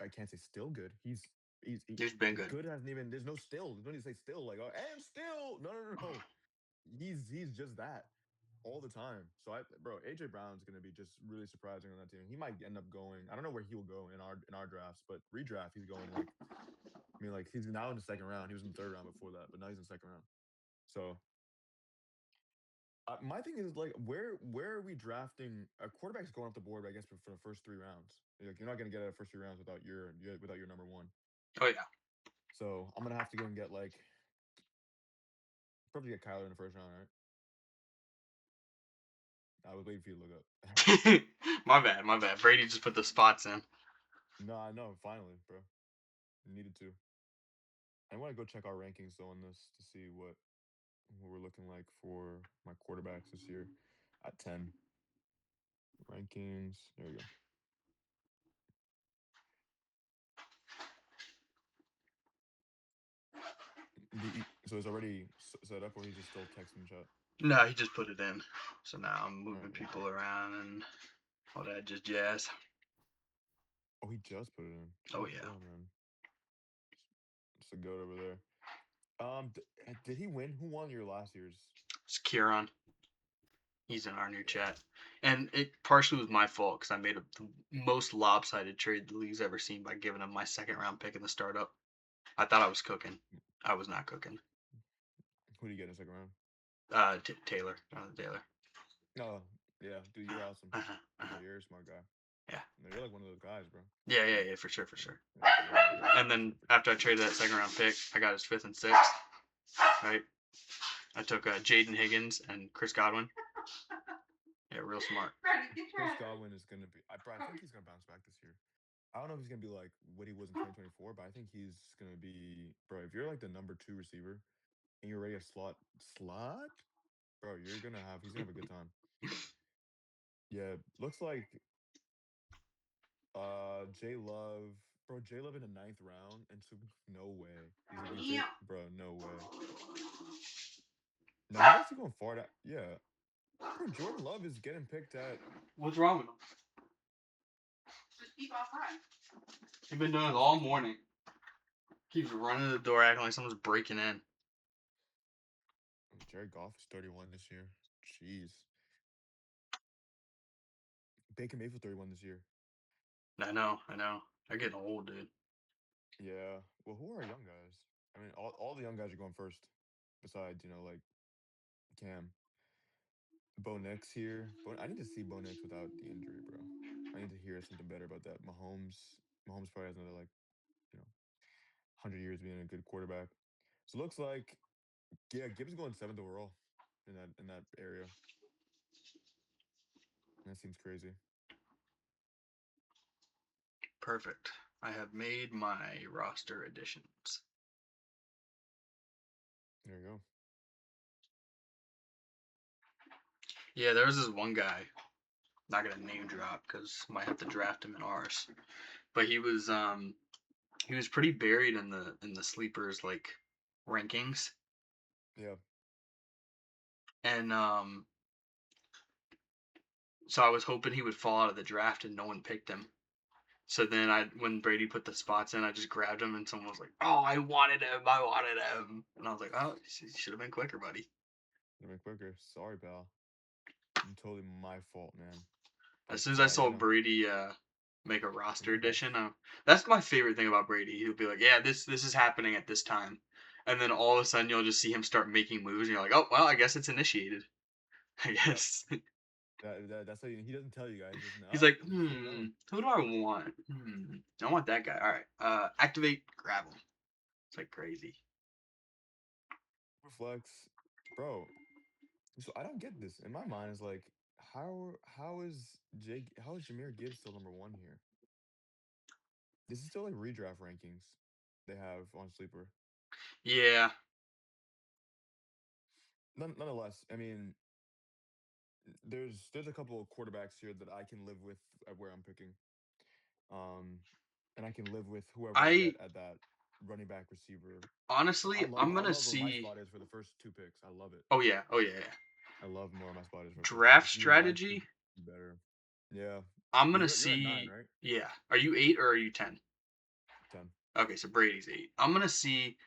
I can't say still good.
He's been
The
good.
good hasn't even. There's no still. There's no need to say still. Like, oh, and still. No, no, no, no. He's just that all the time. So bro, AJ Brown's gonna be just really surprising on that team. He might end up going. I don't know where he will go in our drafts, but redraft he's going like. I mean, like he's now in the second round. He was in the third round before that, but now he's in the second round. So my thing is like, where are we drafting a quarterback's going off the board? I guess for the first 3 rounds. Like, you're not gonna get out of the first 3 rounds without your number one.
Oh yeah.
So I'm gonna have to go and get like probably get Kyler in the first round, right? I was waiting for you to look up.
My bad, my bad. Brady just put the spots in.
No, I know. Finally, bro. Needed to. I want to go check our rankings though on this to see what we're looking like for my quarterbacks this year at 10 rankings. There we go. So it's already set up, or he's just still texting chat.
No, he just put it in. So now I'm
All right,
moving
cool.
people around and all that just jazz.
Oh, he just put it in.
Oh
Good
yeah.
for him, man. It's a goat over there. Did he win? Who won your last year's?
It's Kieran. He's in our new
Yeah.
chat. And it partially was my fault because I made the most lopsided trade the league's ever seen by giving him my second round pick in the startup. I thought I was cooking. I was not cooking.
Who did you get in the second round?
Taylor. Jonathan Taylor.
Oh, yeah, dude, you're awesome.
Uh-huh,
Bro,
uh-huh.
you're a smart guy.
Yeah.
No, you're like one of those guys, bro.
Yeah, for sure, for
Yeah,
sure.
yeah, yeah,
And
for
then
sure, for sure.
after I traded that second round pick, I got his fifth and sixth. Right. I took Jaden Higgins and Chris Godwin. Yeah, real smart.
Chris Godwin is gonna be. I think he's gonna bounce back this year. I don't know if he's gonna be like what he was in 2024, but I think he's gonna be, bro. If you're like the number two receiver and you're ready to slot, bro, he's gonna have a good time. Yeah, looks like J Love, bro. J Love in the ninth round, and so no way. Bro, no way. No, he's actually going far. Yeah, bro. Jordan Love is getting picked at.
What's wrong with him? He's been doing it
Top
all
60.
morning. Keeps running the door acting like someone's breaking in.
Jared Goff is 31 this year. Jeez. Baker Mayfield 31 this year.
I know. They're getting old, dude.
Yeah. Well, who are our young guys? I mean, all the young guys are going first. Besides, like Cam. Bo Nix here. I need to see Bo Nix without the injury, bro. I need to hear something better about that. Mahomes probably has another, like, 100 years being a good quarterback. So it looks like, yeah, Gibbs is going seventh overall in that area. That seems crazy.
Perfect. I have made my roster additions.
There you go.
Yeah, there was this one guy. Not gonna name drop because might have to draft him in ours. But he was pretty buried in the sleepers like rankings.
Yeah.
And so I was hoping he would fall out of the draft and no one picked him. So then when Brady put the spots in, I just grabbed him and someone was like, "Oh, I wanted him," and I was like, "Oh, you should have been quicker, buddy."
Let me quicker. Sorry, pal. Totally my fault, man.
As
But
soon as I
yeah,
saw Brady make a
you
roster
went back.
addition, that's my favorite thing about Brady. He'll be like, "Yeah, this is happening at this time," and then all of a sudden you'll just see him start making moves, and you're like, "Oh, well, I guess it's initiated." I
Yep.
guess
That's how he doesn't tell you guys. He doesn't.
he's
Oh,
like,
you just don't know.
who do I want? I want that guy. All right, activate, grab him. It's like crazy.
Reflex, bro. So I don't get this. In my mind, is like, how is Jameer Gibbs still number one here? This is still like redraft rankings they have on Sleeper.
Yeah,
Nonetheless, I mean, there's a couple of quarterbacks here that I can live with at where I'm picking. Um, and I can live with whoever I get
I
at that running back receiver.
honestly, I'm
I
gonna
love where my
see.
spot is for the first two picks. I love it.
Oh yeah.
I love more my spot is for the first two
Draft
picks. Even mine could
strategy.
be better. Yeah.
I'm
But
gonna
you're at nine,
see.
right?
Yeah, are you 8 or are you 10?
10.
Okay, so Brady's 8. I'm gonna see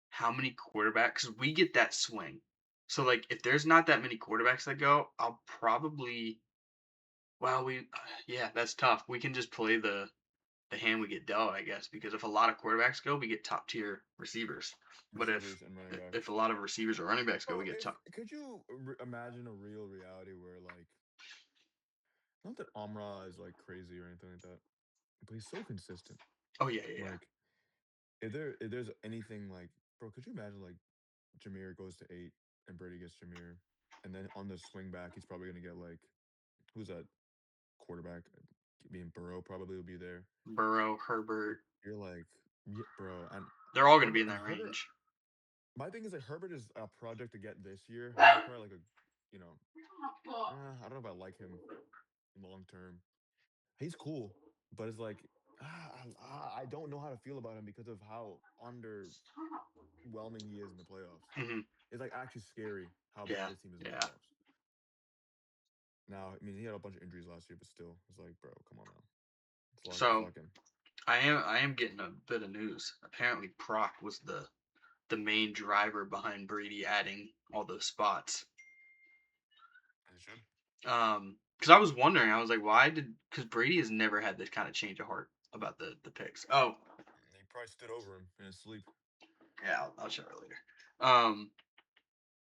how many quarterbacks we get that swing. So like, if there's not that many quarterbacks that go, I'll probably. Well, yeah, that's tough. We can just play the hand we get dealt, I guess, because if a lot of quarterbacks go, we get top tier receivers. But if
Receivers and running backs.
if a lot of receivers or running backs go, we
Bro,
get
if
top.
could you imagine a real reality where like not that Amra is like crazy or anything like that, but he's so consistent.
Oh yeah.
Like if there's anything like bro, could you imagine like Jameer goes to 8 and Brady gets Jameer and then on the swing back, he's probably gonna get like who's that quarterback? Being Burrow probably will be there.
Burrow, Herbert.
You're like, yeah, bro, and
They're all going to be
Herbert
in
and
that
Herbert.
range.
My thing is that Herbert is a project to get this year. He's like probably like a, you know, I don't know if I like him long term. He's cool, but it's like I don't know how to feel about him because of how underwhelming he is in the playoffs.
Hmm.
It's like actually scary how bad
Yeah,
this team is in the
yeah.
playoffs. Now, I mean, he had a bunch of injuries last year, but still, it's like, bro, come on now. Let's
So
lock in.
I am getting a bit of news. Apparently, Proc was the main driver behind Brady adding all those spots.
As should.
Because I was wondering, I was like, why did? Because Brady has never had this kind of change of heart about the picks. Oh,
He probably stood over him in his sleep.
yeah, I'll show her later.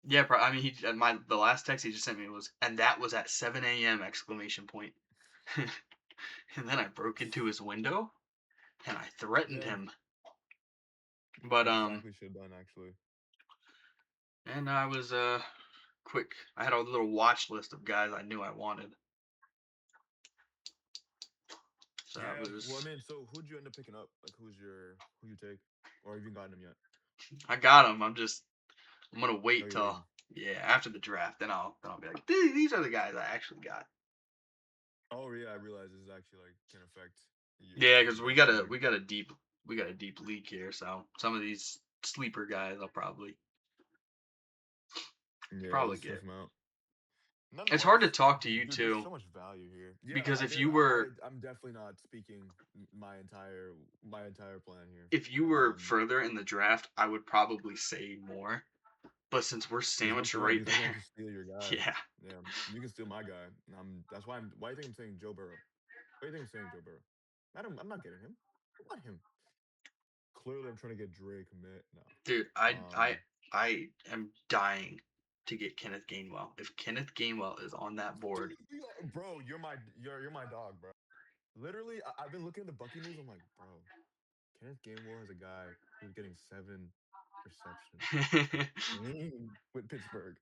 Yeah, I mean, the last text he just sent me was, and that was at 7 a.m. exclamation point. And then I broke into his window and I threatened
Yeah,
him. But
that's exactly what he should have done, actually.
and I was quick. I had a little watch list of guys I knew I wanted. So I
Yeah, well, I
was
mean, so who'd you end up picking up? Like, who you take? Or have you gotten him yet?
I got him. I'm gonna
Oh,
wait
you're
till
waiting.
yeah after the draft. Then I'll be like, these are the guys I actually got.
Oh, yeah, I realize this is actually, like, can affect
Yeah,
your
because we
draft
got a
board.
we got a deep we got a deep league here. So some of these sleeper guys I'll
Yeah,
probably
let's sniff
get.
him out.
It's hard to
Nonetheless,
talk to you
dude, there's
too
so much value here. Yeah,
because if
there,
you were
I'm definitely not speaking my entire plan here.
if you were further in the draft, I would probably say more. But since we're
There's no
sandwiched
point
right
because I can
there,
actually steal your guy.
yeah,
Yeah, you can steal my guy. That's why I'm. Why do you think I'm saying Joe Burrow? Why do you think I'm saying Joe Burrow? I'm not getting him. I want him. Clearly, I'm trying to get Dre commit. No.
dude, I I
Um,
I am dying to get Kenneth Gainwell. If Kenneth Gainwell is on that
dude,
board,
bro, you're my dog, bro. Literally, I've been looking at the Bucky news. I'm like, bro, Kenneth Gainwell has a guy who's getting 7 receptions with Pittsburgh.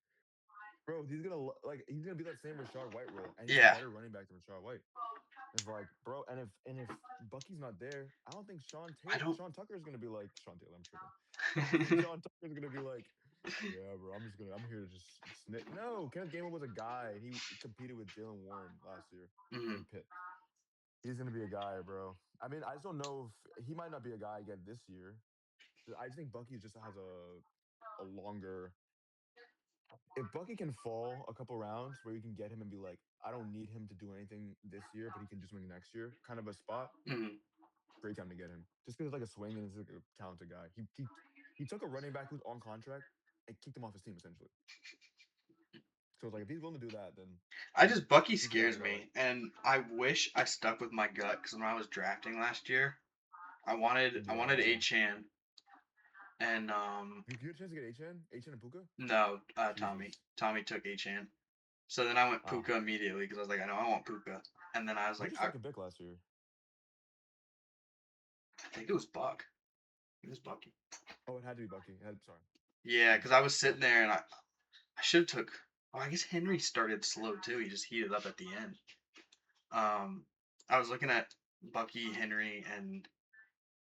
Bro, he's gonna be that same Rashard White role, and he's a
yeah,
better running back than Rashard White. It's like, bro, and if Bucky's not there, I don't think
I don't.
Sean Tucker is gonna be like Sean Taylor. I'm tripping. I don't think Sean Tucker is gonna be like, yeah, bro. I'm here to just snip. No, Kenneth Gainwell was a guy. He competed with Jalen Warren last year
Mhm,
in Pitt. He's gonna be a guy, bro. I mean, I just don't know if he might not be a guy again this year. I just think Bucky just has a longer. If Bucky can fall a couple rounds where you can get him and be like, I don't need him to do anything this year, but he can do something next year, kind of a spot.
mhm.
Great time to get him. Just because it's like a swing and he's like a talented guy. He took a running back who's on contract and kicked him off his team essentially. So it's like if he's willing to do that, then
I just Bucky
he's the guy to
scares
go with.
me, and I wish I stuck with my gut because when I was drafting last year, I wanted
Yeah.
Achan and
You had a chance to get Achan and Puka?
no, Tommy.
Jesus.
Tommy took Achan. So then I went
Ah.
Puka immediately because I was like, I know I want Puka. And then I was
Who'd
like,
you
I
second pick last year?
think it was Buck. It was Bucky.
Oh, it had to be Bucky. Sorry.
Yeah,
Had to be
because I
Bucky.
was sitting there and I should have took. Oh, I guess Henry started slow too. He just heated up at the end. Um, I was looking at Bucky, Henry, and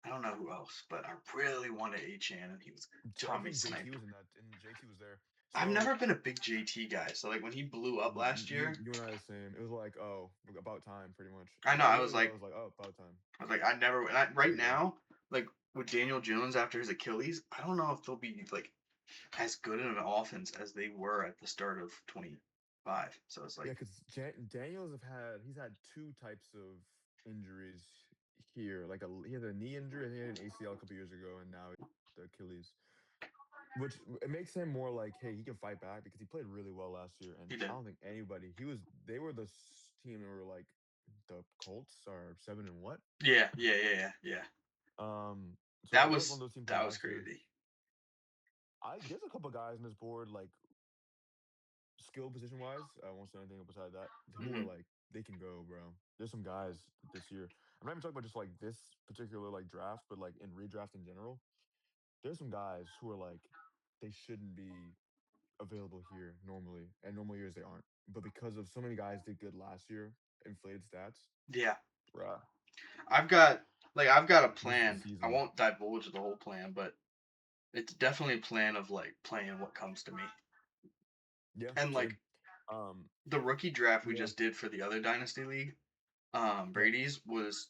I don't know who else, but I really wanted Achan, and he was
I
Tommy
think JT
sniped.
was in that, and JT was there.
I've
So
never been a big JT guy, so like when he blew up last year,
you and I are the same. It was like, oh, about time, pretty much.
I know
Yeah, literally, I was like, oh, about time.
I never. Right
There you go.
now, like with Daniel Jones after his Achilles, I don't know if they'll be like as good in an offense as they were at the start of 25. So it's
Yeah,
like,
because he's had two types of injuries here. He had a knee injury and he had an ACL a couple years ago, and now the Achilles, which it makes him more like, hey, he can fight back because he played really well last year, and
he
I
did.
don't think anybody. They were the team that were like the Colts are 7 and what?
Yeah, yeah, yeah, yeah, yeah.
So like that was one of those teams from
That was
last year.
crazy.
There's a couple guys on this board like skill position wise, I won't say anything beside that. Who are
Hmm.
like they can go, bro. There's some guys this year. I'm not even talking about just like this particular like draft, but like in redraft in general. There's some guys who are like they shouldn't be available here normally, and normal years they aren't. But because of so many guys did good last year, inflated stats,
Yeah,
bruh,
I've got I've got a
this is the
plan. I
season.
won't divulge the whole plan, but it's definitely a plan of like playing what comes to me.
Yeah,
And like
same. Um,
the rookie draft we
yeah,
just did for the other Dynasty League,
yeah,
Brady's was,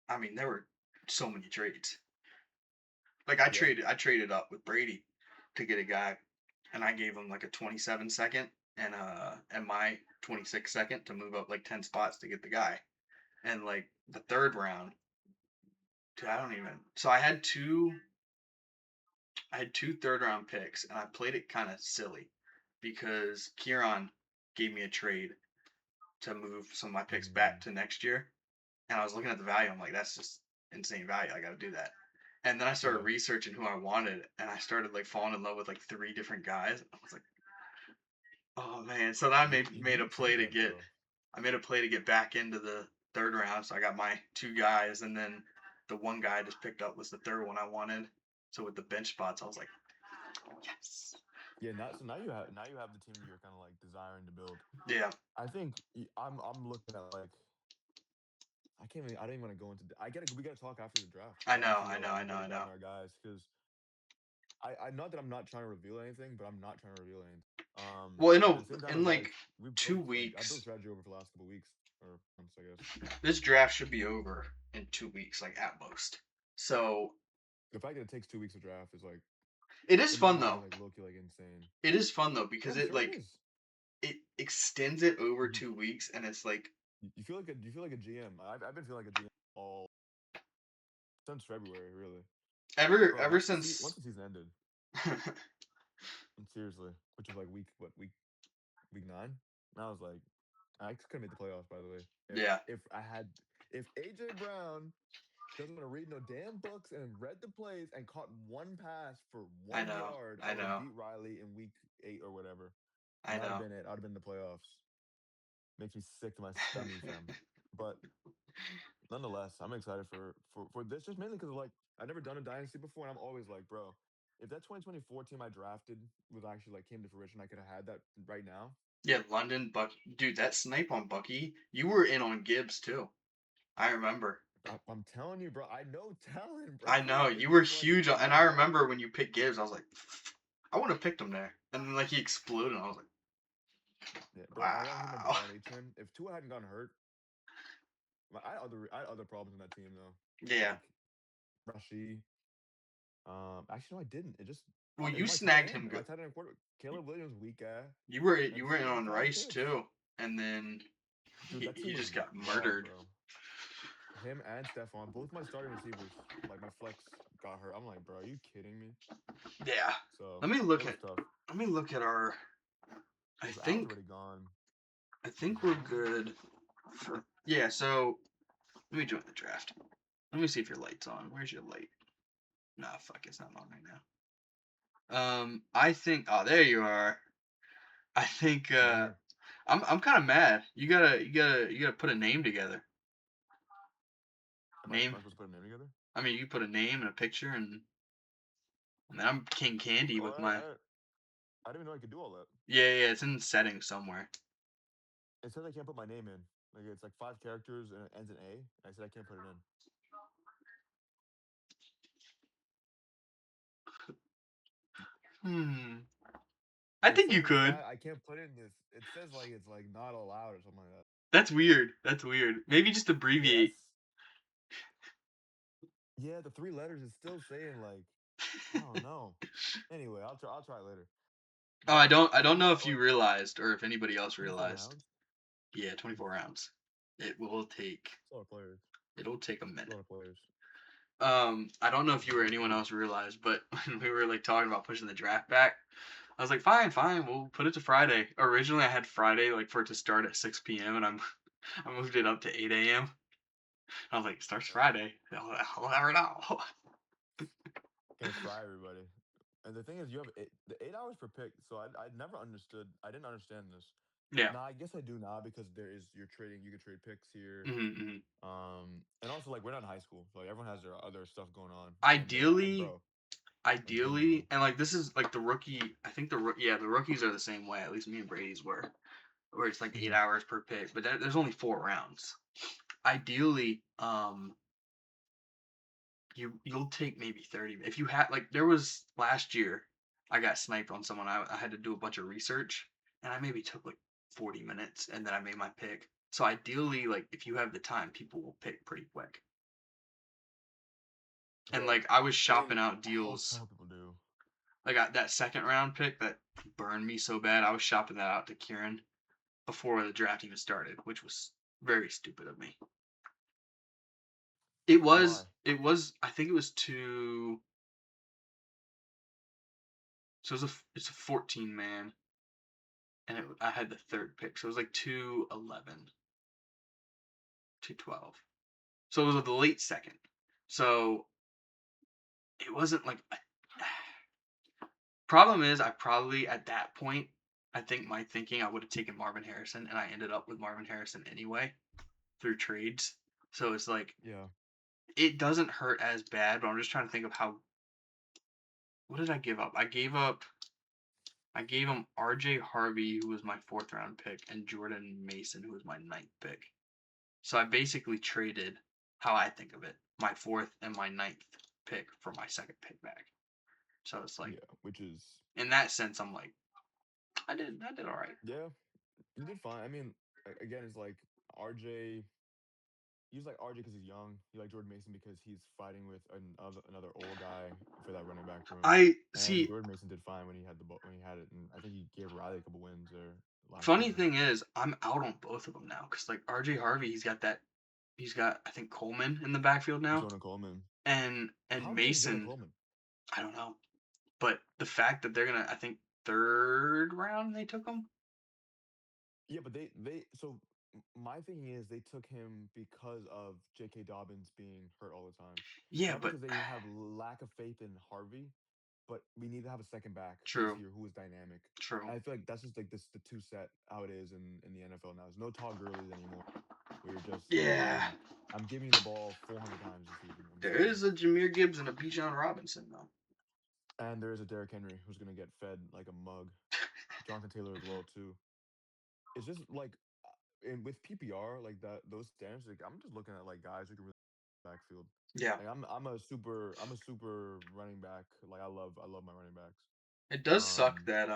I mean, there were so many trades. Like
yeah.
I traded up with Brady to get a guy, and I gave him like a 27 second and my 26 second to move up like 10 spots to get the guy. And like the third round, dude, I don't even. So I had two third round picks, and I played it kind of silly because Kieran gave me a trade to move some of my picks back
Mm,
to next year. And I was looking at the value. I'm like, that's just insane value. I got to do that. And then I started
yeah.
researching who I wanted, and I started like falling in love with like three different guys. I was like, oh man. So then
You
made
do
a
take
play to
that
get
though.
I made a play to get back into the third round. So I got my two guys, and then the one guy I just picked up was the third one I wanted. So with the bench spots, I was like, yes.
Yeah, now you have the team you're kind of like desiring to build.
Yeah,
I think I'm looking at like I don't even want to go into. We gotta talk after the draft.
I
I want
know,
to
I
know
know, I know,
what
I
we got
know.
in our guys because I not that I'm not trying to reveal anything, but I'm not trying to reveal anything.
Well,
At the same time
in
as
like
we
two
built I built
weeks,
strategy over for the last couple weeks or months, I guess.
this draft should be over in 2 weeks, like at most. So
The fact that it takes 2 weeks to draft is like
it is
in my
fun
mind
though.
is like low key like insane.
It is fun though
No,
because
I'm sure it is.
it extends it over
Mhm.
2 weeks, and it's like
You feel like you feel like a GM. I've been feeling like a GM all since February, really, bro.
ever
Once
since.
the season ended, and seriously, which was like week nine, and I was like, I could have made the playoffs. By the way,
Yeah,
if AJ Brown doesn't want to read no damn books and read the plays and caught one pass for
I
1
know,
yard, I
I
would have
know,
beat Riley in week 8 or whatever,
I
and that would have
know.
been it. I would have been in the playoffs. Makes me sick to my stomach, fam. But nonetheless, I'm excited for this just mainly because like I've never done a dynasty before, and I'm always like, bro, if that 2024 team I drafted was actually like came to fruition, I could have had that right now.
Yeah, London Buck, dude, that snipe on Bucky, you were in on Gibbs too. I remember.
I'm telling you, bro. I know talent, bro.
I know
It's
you were
just like
huge,
it's
and
just
I
luck.
remember when you picked Gibbs, I was like, I would have picked him there, and then like he exploded, and I was like,
Yeah, bro. I want him and
wow.
Devon Achane. If Tua hadn't gotten hurt, I had other problems in that team though.
Yeah.
Like Rashi. Actually, no, I didn't. It just
Well,
it's
you
my tight
snagged
end
him
and my
good.
tight end quarter. Caleb Williams, weak guy,
You
and
were in on
Kyle
Rice
Pitts.
too, and then
Dude, that
he
team was
just got
raw,
murdered.
bro. Him and Stephon, both my starting receivers, like my flex got hurt. I'm like, bro, are you kidding me?
Yeah.
So
Let me
it
look
was
at
tough.
let me look at our. I
Was Allen's
think
already gone.
I
Was
think we're
Allen?
good for yeah. So let me join the draft. Let me see if your light's on. Where's your light? Nah, fuck, it's not on right now. I think. Oh, there you are. I think.
Yeah, I'm here.
I'm kind of mad. You gotta put a name together.
Am
Name.
I supposed to put a name together?
I mean, you put a name and a picture, and I mean, I'm King Candy
Oh,
with my.
I didn't even know I could do all that.
Yeah. It's in settings somewhere.
It says I can't put my name in. Like it's like 5 characters and it ends in A. I said I can't put it in.
Hmm. I
It
think
says
you
in the
could.
chat I can't put in this. It says like it's like not allowed or something like that.
That's weird. That's weird. Maybe just
Yeah,
abbreviate.
the 3 letters is still saying like I don't know. Anyway, I'll try it later.
Oh,
But
I
the
don't
thing
know
is
if you
like
realized or if anybody else
24
realized.
rounds.
Yeah,
Jesus,
24 rounds. It will take
it's a lot of players.
it'll take a
It's a
minute.
lot of players.
I don't know if
It's a
you or
lot of
anyone
players.
else realized, but when we were like talking about pushing the draft back, I was like, fine, we'll put it to Friday. Originally I had Friday like for it to start at 6 p.m. and I moved it up to 8 a.m. I was like, starts
Yeah,
Friday. I'll never know.
gonna fry everybody. And the thing is, you have the 8 hours per pick. So I never understood. I didn't understand this.
Yeah.
Now I guess I do now because there is you're trading. You can trade picks here.
Hmm.
And also like we're not in high school, so like everyone has their other stuff going on. And
Ideally,
bro, Ideally.
Ideally, and like this is like the rookie. I think the rookies are the same way. At least me and Brady's were, where it's like eight
Mhm.
hours per pick, but there's only 4 rounds. Ideally, you'll take maybe 30. If you had like there was last year, I got sniped on someone. I had to do a bunch of research, and I maybe took like 40 minutes, and then I made my pick. So ideally, like if you have the time, people will pick pretty quick. And
Yeah.
like I was
I mean,
shopping out
I
deals.
hope people do.
I got that second round pick that burned me so bad. I was shopping that out to Kieran before the draft even started, which was very stupid of me. It
Why?
was. It was. I think it was two. So it's a 14 man, and I had the third pick, so it was like 211, 212. So it was the late second. So it wasn't like. Problem is, I probably at that point, I think my thinking I would have taken Marvin Harrison, and I ended up with Marvin Harrison anyway through trades. So it's like
Yeah.
it doesn't hurt as bad, but I'm just trying to think of how. What did I give up? I gave him R.J. Harvey, who was my fourth round pick, and Jordan Mason, who was my ninth pick. So I basically traded how I think of it, my fourth and my ninth pick for my second pick back. So it's like
Yeah. Which is
in that sense, I'm like, I did all right.
yeah. You did fine. I mean, again, it's like RJ. You just like RJ because he's young. You like Jordan Mason because he's fighting with another old guy for that running back room.
I
And
see.
Jordan Mason did fine when he had when he had it, and I think he gave Riley a couple wins there last
Funny
season.
thing is, I'm out on both of them now because like R.J. Harvey, he's got I think Coleman in the backfield now,
Jordan Coleman.
and
How good is Jordan
Mason,
Coleman?
I don't know, but the fact that they're gonna, I think third round they took him.
Yeah, but so my thinking is they took him because of J.K. Dobbins being hurt all the time,
Yeah,
not
but
because they have lack of faith in Harvey, but we need to have a second back this
true,
year who is dynamic.
true.
And I feel like that's just like this the two set how it is in the NFL now. There's no Todd Gurley's anymore, where you're just like,
Yeah,
I'm giving you the ball 400 times this season. I'm
there
sorry.
is a Jameer Gibbs and a Bijan Robinson though.
And there is a Derrick Henry who's gonna get fed like a mug. Jonathan Taylor as well too. It's just like and with PPR like that those stands like I'm just looking at like guys who can really backfield.
Yeah,
Like I'm a super running back. Like I love my running backs.
it does suck
Um
that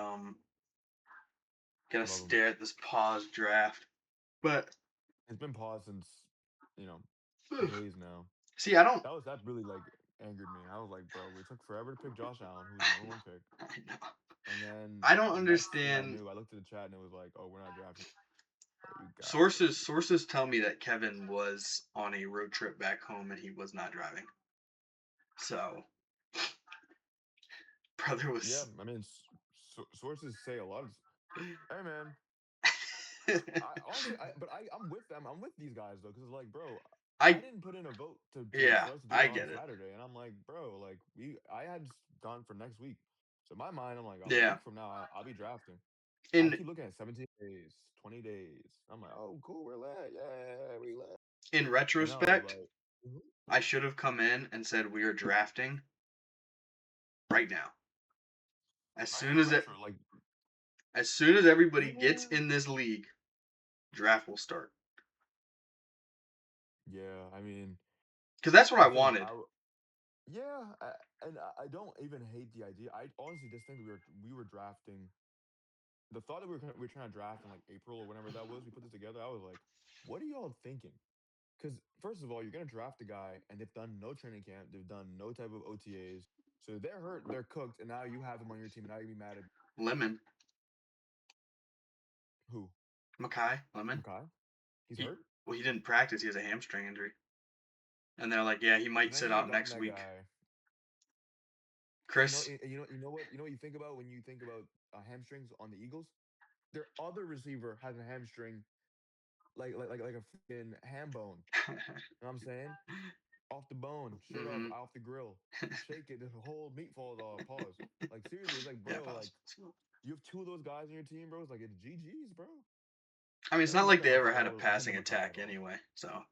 gotta
love them.
stare at this pause draft. But
It's been paused since you know days now.
see, I don't.
That really like angered me. I was like, bro, we took forever to pick Josh Allen, who was the number one pick,
I know.
and then
I don't
the next thing I
understand.
knew, I looked at the chat and it was like, oh, we're not drafting. Like, you gotta be
Sources tell me that Kevin was on a road trip back home and he was not driving. So brother
yeah.
was.
I mean, sources say a lot of. Hey, man, I honestly, I'm with them. I'm with these guys though, because it's like, bro, I
I
didn't put in a vote
yeah,
for us to do it
I
on
get it.
Saturday, and I'm like, bro, like I had gone for next week. So in my mind, I'm like, a
Yeah.
week from now, I'll be drafting. I
In
keep looking at 17 days, 20 days. I'm like, oh, cool, we're lit, yeah, we lit.
in
And now it's
retrospect,
like, mhm.
I should have come in and said we are drafting right now. As
Not
soon
even
as it
retro, like
as soon as everybody gets
even
in this league, draft will start.
yeah. I mean,
Cuz that's what
I
I
think
wanted.
yeah, and I don't even hate the idea. I honestly just think we were drafting the thought that we were trying to draft in like April or whenever that was, we put this together. I was like, what are y'all thinking? Because first of all, you're gonna draft a guy, and they've done no training camp, they've done no type of OTAs, so they're hurt, they're cooked, and now you have them on your team, and now you be mad at
Lemon,
who?
Makai, Lemon.
Makai? He's
He
hurt.
well, he didn't practice. He has a hamstring injury, and they're like, yeah, he
But
might
then
sit
you would
out
have gotten
next
that
week.
guy.
Chris,
You know what you think about when you think about hamstrings on the Eagles. Their other receiver has a hamstring, like a freaking ham bone. You know what I'm saying? Off the bone, straight up
hmm
off the grill. You shake it, the whole meat falls off. Pause. Like seriously, it's like,
yeah,
bro, like
pause.
you have two of those guys on your team, bro. It's like it's GG's, bro.
I mean, it's
Then I'm
not like
looking,
they
I was
ever
like,
had a
oh, I couldn't
passing
have Makai at
attack
all,
anyway. So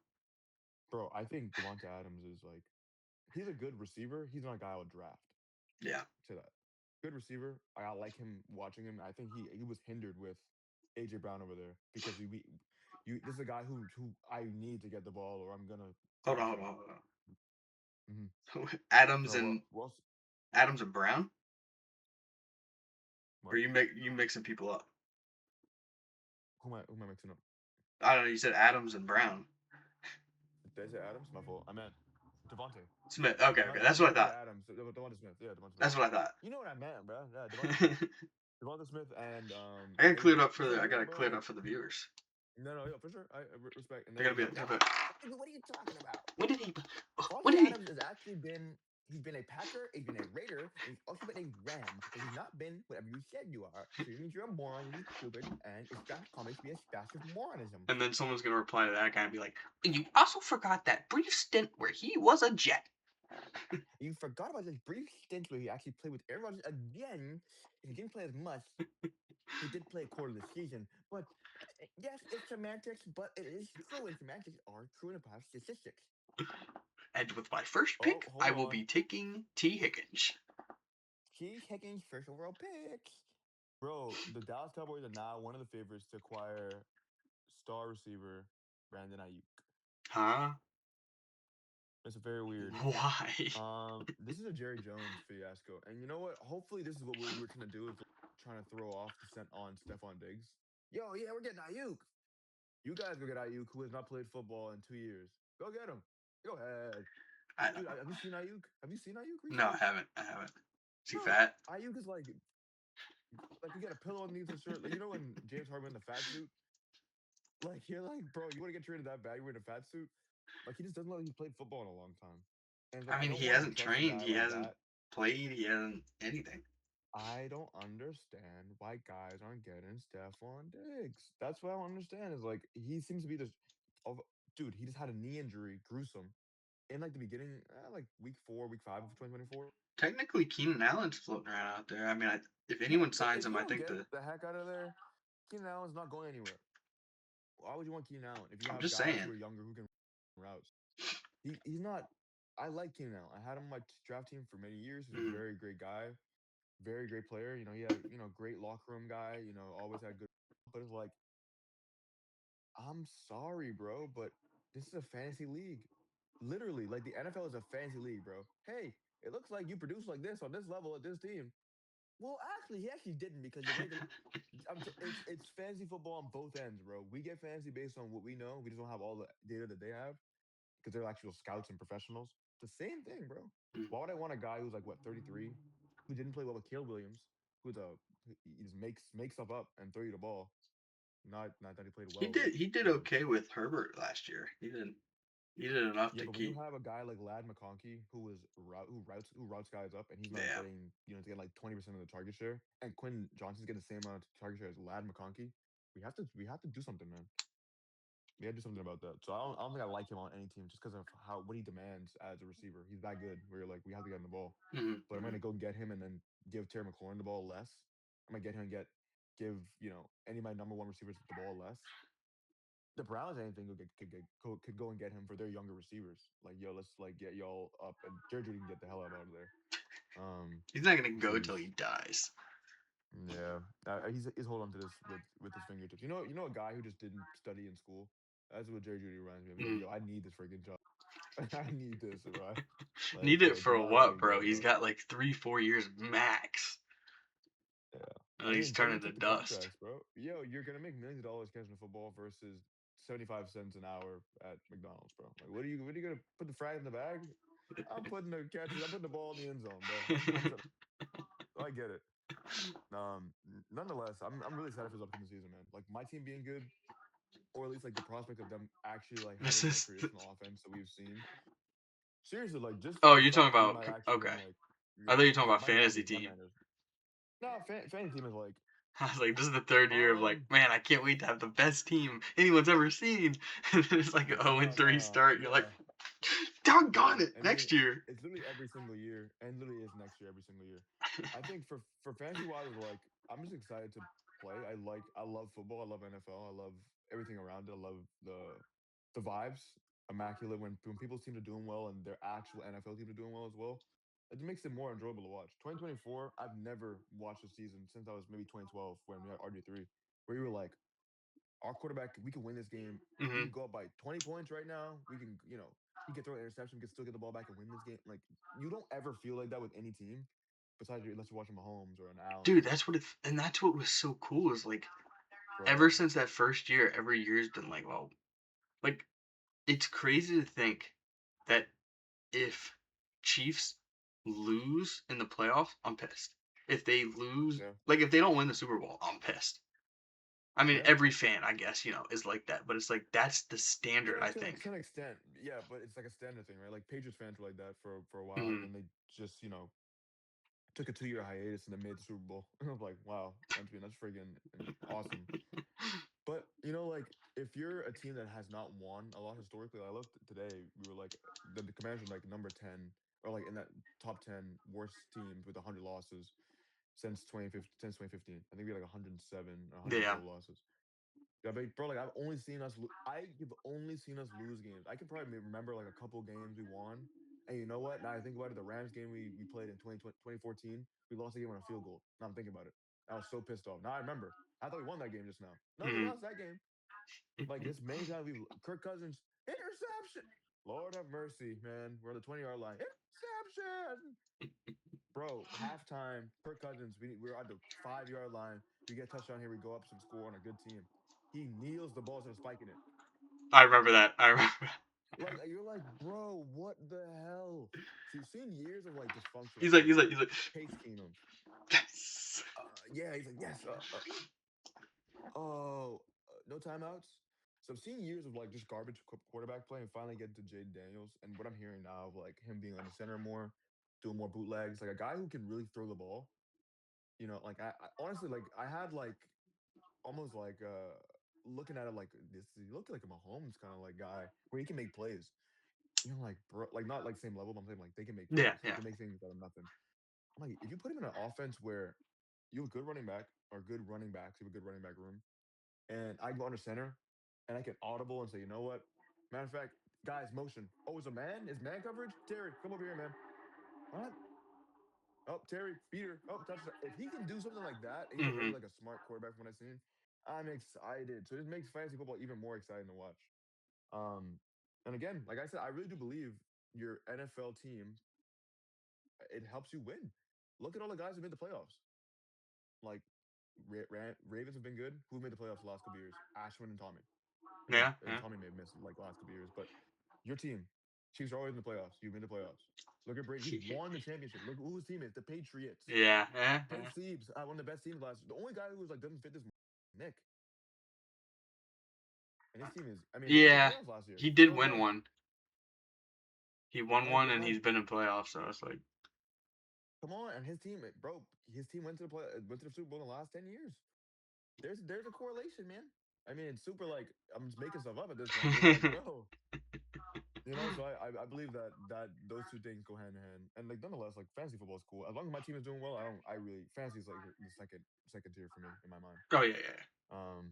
bro. I think Devonta Adams is like, he's a good receiver. He's not a guy I would draft.
Yeah.
To that. Good receiver. I like him watching him. I think he was hindered with AJ Brown over there because we you this is a guy who I need to get the ball or I'm gonna
Hold on,
toss
hold
him.
on, hold
Hmm.
on. Adams
No, what
and
what else?
Adams and Brown, or
What?
you mixing people up?
Who am I mixing up?
I don't know. You said Adams and Brown.
Did I say Adams? My fault. I meant Devontae.
Smith. Okay,
My
okay.
fault.
That's
I
what I
meant
thought.
Adams. Devontae Smith. Yeah, Devontae Smith.
That's what I thought.
You know what I meant, bro. Yeah, Devontae Smith. Devontae Smith and
I gotta clear it
AJ.
up for
Just
the.
like
I
you know,
gotta
bro.
clear it
Like
up for the viewers.
no, no, yeah, for sure. I respect. And
I
then
gotta
you'd
be.
be
I
like,
gotta
ah,
be
nigga, what are you talking about?
what did he? What
Devontae
did he?
Adams has actually been. He's been a Packer, he's been a Raider, and he's also been a Ram, but he's not been whatever you said you are. So it means you're a moron, you're stupid, and it's draft comics be a splash of moronism.
And then someone's gonna reply to that guy and be like, "You also forgot that brief stint where he was a Jet."
You forgot about this brief stint where he actually played with Aaron Rodgers again. He didn't play as much. He did play a quarter of the season, but yes, it's semantics, but it is true, and semantics are true in a past statistics.
And with my first
Oh,
pick, I
hold
will
on.
be taking T. Higgins.
T. Higgins, first overall pick. Bro, the Dallas Cowboys are now one of the favorites to acquire star receiver Brandon Ayuk.
Huh?
It's very weird.
Why?
This is a Jerry Jones fiasco, and you know what? Hopefully, this is what we were trying to do is trying to throw off the scent on Stephon Diggs. Yo, yeah, we're getting Ayuk. You guys go get Ayuk, who has not played football in 2 years. Go get him. Go ahead,
I,
dude. Have you seen Ayuk? Have you seen Ayuk
no,
recently?
I haven't. I haven't. Is he
Bro,
fat?
Ayuk is like you got a pillow underneath his shirt. Like you know when James Harden in the fat suit. Like you're like, bro, you want to get traded that bad? You're in a fat suit. Like he just doesn't look like he's played football in a long time. And it's like
I
I
mean,
don't
he
want to
hasn't
trust a
trained.
guy
He
like
hasn't
that.
played. He hasn't anything.
I don't understand why guys aren't getting Stephon Diggs. That's what I don't understand. Is like he seems to be this of dude. He just had a knee injury, gruesome, in like the beginning, like week 4, week 5 of 2024.
Technically, Keenan Allen's floating around out there. I mean, if
Yeah,
anyone signs
if
him,
you
I
don't
think
get the heck out of there, Keenan Allen's not going anywhere. Why would you want Keenan Allen if you
I'm
have
just
guys
saying.
who are younger who can routes? He's not. I like Keenan Allen. I had him on my draft team for many years. He's a
Mm.
very great guy, very great player. You know, he had great locker room guy. You know, always had good. But it's like, I'm sorry, bro, but this is a fantasy league. Literally, like the NFL is a fantasy league, bro. Hey, it looks like you produce like this on this level at this team. Well, actually, he actually didn't because the way the it's fantasy football on both ends, bro. We get fantasy based on what we know. We just don't have all the data that they have because they're actual scouts and professionals. It's the same thing, bro.
Mm.
Why would I want a guy who's like what 33, who didn't play well with Caleb Williams, who's a he just makes stuff up and throw you the ball. Not that he played
He
well with
did. He did
Fields.
okay with Herbert last year. He didn't. He did enough
Yeah,
to
but when you
keep.
have a guy like Lad McConkey who routes guys up, and he's not
Yeah.
getting to get like 20% of the target share, and Quinn Johnson's getting the same amount of target share as Lad McConkey, we have to do something, man. We got to do something about that. So I don't think I like him on any team just because of what he demands as a receiver. He's that good. Where you're like, we have to get him the ball. But I'm
Mm-hmm.
gonna go get him and then give Terry McLaurin the ball less. I'm gonna get him and give any of my number one receivers the ball less. The Browns, anything could go and get him for their younger receivers. Like, yo, let's like get y'all up, and Jerry Judy can get the hell out of there.
He's not gonna go
Jeez,
till he dies.
yeah, he's holding on to this with his fingertips. You know a guy who just didn't study in school. That's what Jerry Judy reminds me of. He's like,
Mm.
yo, I need this freaking job. I need this, right?
Need
Like,
it
come
for
on, let me
what, bro?
go,
He's
bro.
got like 3, 4 years max.
Yeah.
And
I
he's
mean, tell him
turning
to
to
take the
dust.
contracts, bro. Yo, you're gonna make millions of dollars catching a football versus 75 cents an hour at McDonald's, bro. Like, what are you gonna put the fries in the bag? I'm putting the catches. I'm putting the ball in the end zone, bro. I'm trying. I get it. Nonetheless, I'm really excited for this upcoming season, man. Like my team being good, or at least like the prospect of them actually like
This
having a
is.
traditional offense that we've seen. Seriously, like just
Oh,
the
you're talking
fact that we
about.
might actually
Okay.
win, like,
I
yeah,
thought you were talking
yeah,
about fantasy
my
team.
Niners. No, fantasy team is like,
I was like, this is the third year of like,
um,
man, I can't wait to have the best team anyone's ever seen. And then it's like a 0
no,
and
no,
3
no,
start. You're like,
yeah,
doggone
yeah,
it,
and literally,
next year.
it's literally every single year, and literally is next year every single year. I think for fantasy wise, like I'm just excited to play. I love football. I love NFL. I love everything around it. I love the vibes. Immaculate when people's teams are doing well and their actual NFL teams are doing well as well. It makes it more enjoyable to watch. 2024, I've never watched a season since I was maybe 2012 when we had RG3, where you were like, our quarterback, we can win this game. We
Hmm.
can go up by 20 points right now. We can, he can throw an interception, we can still get the ball back and win this game. Like, you don't ever feel like that with any team, besides unless you're watching Mahomes or an Allen
Dude,
or
that's what it, and that's what was so cool is like ever
bro.
since that first year, every year's been like, well, like it's crazy to think that if Chiefs lose in the playoffs, I'm pissed. If they lose,
Yeah,
like if they don't win the Super Bowl, I'm pissed. I mean,
yeah.
every fan, I guess, is like that, but it's like that's the standard, I
To
think.
an extent, yeah, but it's like a standard thing, right? Like Patriots fans were like that for a while, and
Hmm.
then they just took a 2 year hiatus and then made the Super Bowl. And I was like, wow, that's friggin' awesome. But like if you're a team that has not won a lot historically, I looked today, we were like the Commanders are like number 10 or like in that top 10 worst teams with 100 losses since 2015. I think we had like 107 or
Yeah.
112 losses. Yeah, but bro, like I've only seen us lose games. I can probably remember like a couple games we won. And you know what? Now I think about it, the Rams game we played in 2014, we lost the game on a field goal. Now I'm thinking about it. I was so pissed off. Now I remember. I thought we won that game just now. No, we
Hmm.
lost that game. Like this many times we Kirk Cousins interception. Lord have mercy, man. We're on the 20-yard line. Interception. Bro, halftime, Kirk Cousins, we're at the 5-yard line. We get a touchdown here. We go up some score on a good team. He kneels the ball instead of spiking it.
I remember that. I remember.
Like you're like, bro, what the hell? So you've seen years of like dysfunction,
He's
like
like,
with
he's
like
like, he's like,
Case Keenum.
yes.
Yeah, he's like, yes. Oh, no timeouts. So I've seen years of like just garbage quarterback play, and finally get to Jaden Daniels. And what I'm hearing now of like him being on the center more, doing more bootlegs, like a guy who can really throw the ball. Like I honestly like I had like almost like looking at it like this. He looked like a Mahomes kind of like guy where he can make plays. Like bro, like not like same level, but I'm saying like they can make
Yeah,
plays. They
yeah.
can make things out of nothing. I'm like, if you put him in an offense where you have a good running back or good running backs, you have a good running back room, and I go under center and I can audible and say, you know what? Matter of fact, guys, motion. Oh, it's a man? Is man coverage? Terry, come over here, man. What? Oh, Terry, Peter. Oh, touchdown. If he can do something like that, and he's already
Hmm.
like a smart quarterback from what I've seen, I'm excited. So this makes fantasy football even more exciting to watch. Um, and again, like I said, I really do believe your NFL team, it helps you win. Look at all the guys who made the playoffs. Like Ravens have been good. Who made the playoffs the last couple years? Ashwin and Tommy.
Yeah,
And
yeah.
Tommy may have missed like the last couple years, but your team, Chiefs are always in the playoffs. You've been in the playoffs. Look at Brady. He's won the championship. Look who his team is. The Patriots.
Yeah, yeah, yeah.
Pace Siebes, one of the best teams last. The only guy who was like doesn't fit this Nick, and his team is. I mean, they made the
Yeah.
playoffs last year.
He
They
did
made the
win
playoffs.
one. He won
Like
one,
I'm
and
like,
he's been in playoffs. So it's like,
come on, and his team, bro. His team went to the Super Bowl in the last 10 years. There's a correlation, man. I mean, it's super like I'm just making stuff up at this point, but it's like, bro, so I believe that those two things go hand in hand. And like nonetheless, like fantasy football is cool. As long as my team is doing well, I really fantasy is like the second tier for me in my mind.
oh yeah, yeah.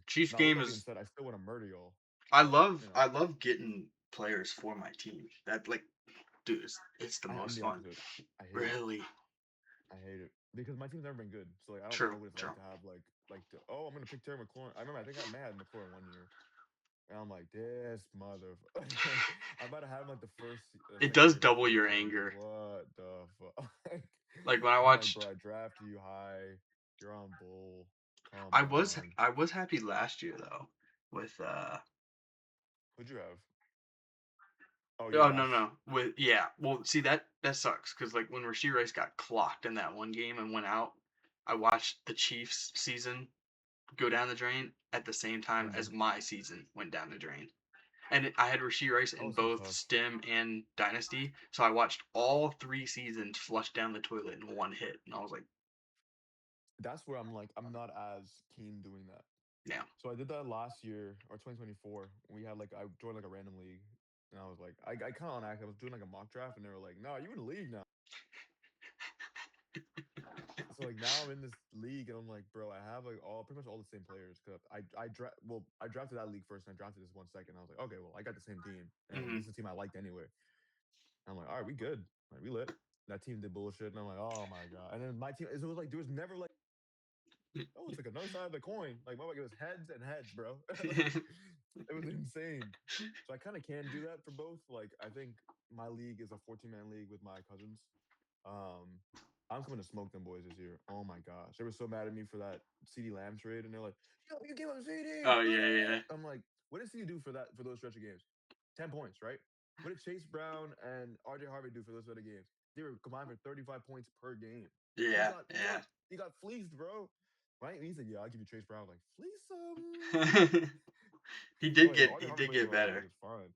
Chiefs
Now with
game
that being
is.
said, I still want to murder y'all,
I
but
love, I love getting players for my team. That like, dude, it's the
I'm
most
the
fun.
opposite. I hate it.
Really
I hate it because my team's never been good. So like I don't know
true,
what it's like
true.
to have I'm gonna pick Terry McLaurin. I remember I think I may have had McLaurin one year. And I'm like, this mother. I'm about to have him like the
It
second
does
year of my
double
career.
your
I'm like,
anger.
what the fuck?
Like when I
I'm like,
watched,
bro, I drafted you high. You're on bull. Come
I was,
on.
I was happy last year though. With
Who'd you have? Oh, you
oh
have
no
Ash.
no with yeah. Well, see that sucks because like when Rasheed Rice got clocked in that one game and went out, I watched the Chiefs season go down the drain at the same time
Mm-hmm.
as my season went down the drain. And I had Rasheed Rice
Oh,
in
so
both
tough.
Stem and Dynasty, so I watched all 3 seasons flush down the toilet in one hit, and I was like,
That's where I'm like, I'm not as keen doing that.
yeah.
So I did that last year or 2024. We had like I joined like a random league, and I was like, I kind of on act. I was doing like a mock draft, and they were like, "No, you in the league now." So like now I'm in this league, and I'm like, bro, I have like all pretty much all the same players. Cause I drafted that league first, and I drafted this one second. I was like, okay, well, I got the same team, and this
Hmm.
is a team I liked anyway. And I'm like, all right, we good, like we lit. That team did bullshit, and I'm like, oh my god. And then my team, it was like there was never like, oh, it's like another side of the coin. Like, my, like it was heads and heads, bro. Like, it was insane. So I kind of can do that for both. Like, I think my league is a 14-man league with my cousins. Um, I'm coming to smoke them boys this year. Oh my gosh, they were so mad at me for that CD Lamb trade, and they're like, "Yo, you gave up CD."
Oh yeah, yeah.
I'm like, "What did CD do for that for those stretch of games? 10 points, right? What did Chase Brown and RJ Harvey do for those other games? They were combined for 35 points per game.
Yeah, yeah.
You got fleeced, bro." Right? And he said, "Yeah, I'll give you Chase Brown." I'm like, fleece him.
he
Oh
did
yeah,
get
RJ
he
Harvey
did
played
get
well this week.
better.
It's fine.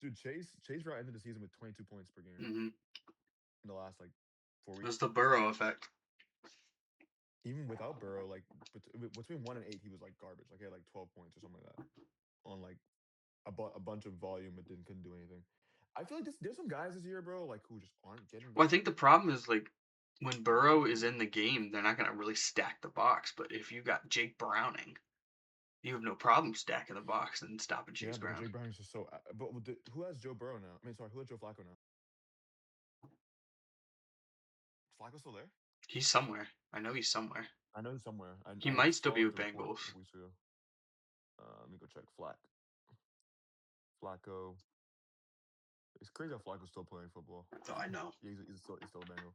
Dude, Chase Brown ended the season with 22 points per game
Hmm.
in the last like 4 weeks.
That's the Burrow effect.
Even without Burrow, like between 1 and 8, he was like garbage. Like he had like 12 points or something like that on like a bunch of volume, but didn't couldn't do anything. I feel like there's some guys this year, bro, like who just aren't getting
Well, I
going.
think the problem is like when Burrow is in the game, they're not gonna really stack the box. But if you got Jake Browning, you have no problem stacking the box and stopping
Yeah,
Chase
but
Brown.
Jake Brown is just so. But who has Joe Burrow now? I mean, sorry, who has Joe Flacco now? Flacco still there?
He's somewhere. I know he's somewhere.
I know he's somewhere.
He
I
might still
saw
be
like
with
the report a
Bengals.
couple weeks ago. Let me go check. Flacco. It's crazy how Flacco's still playing football.
Oh, I know.
He's still a Bengal.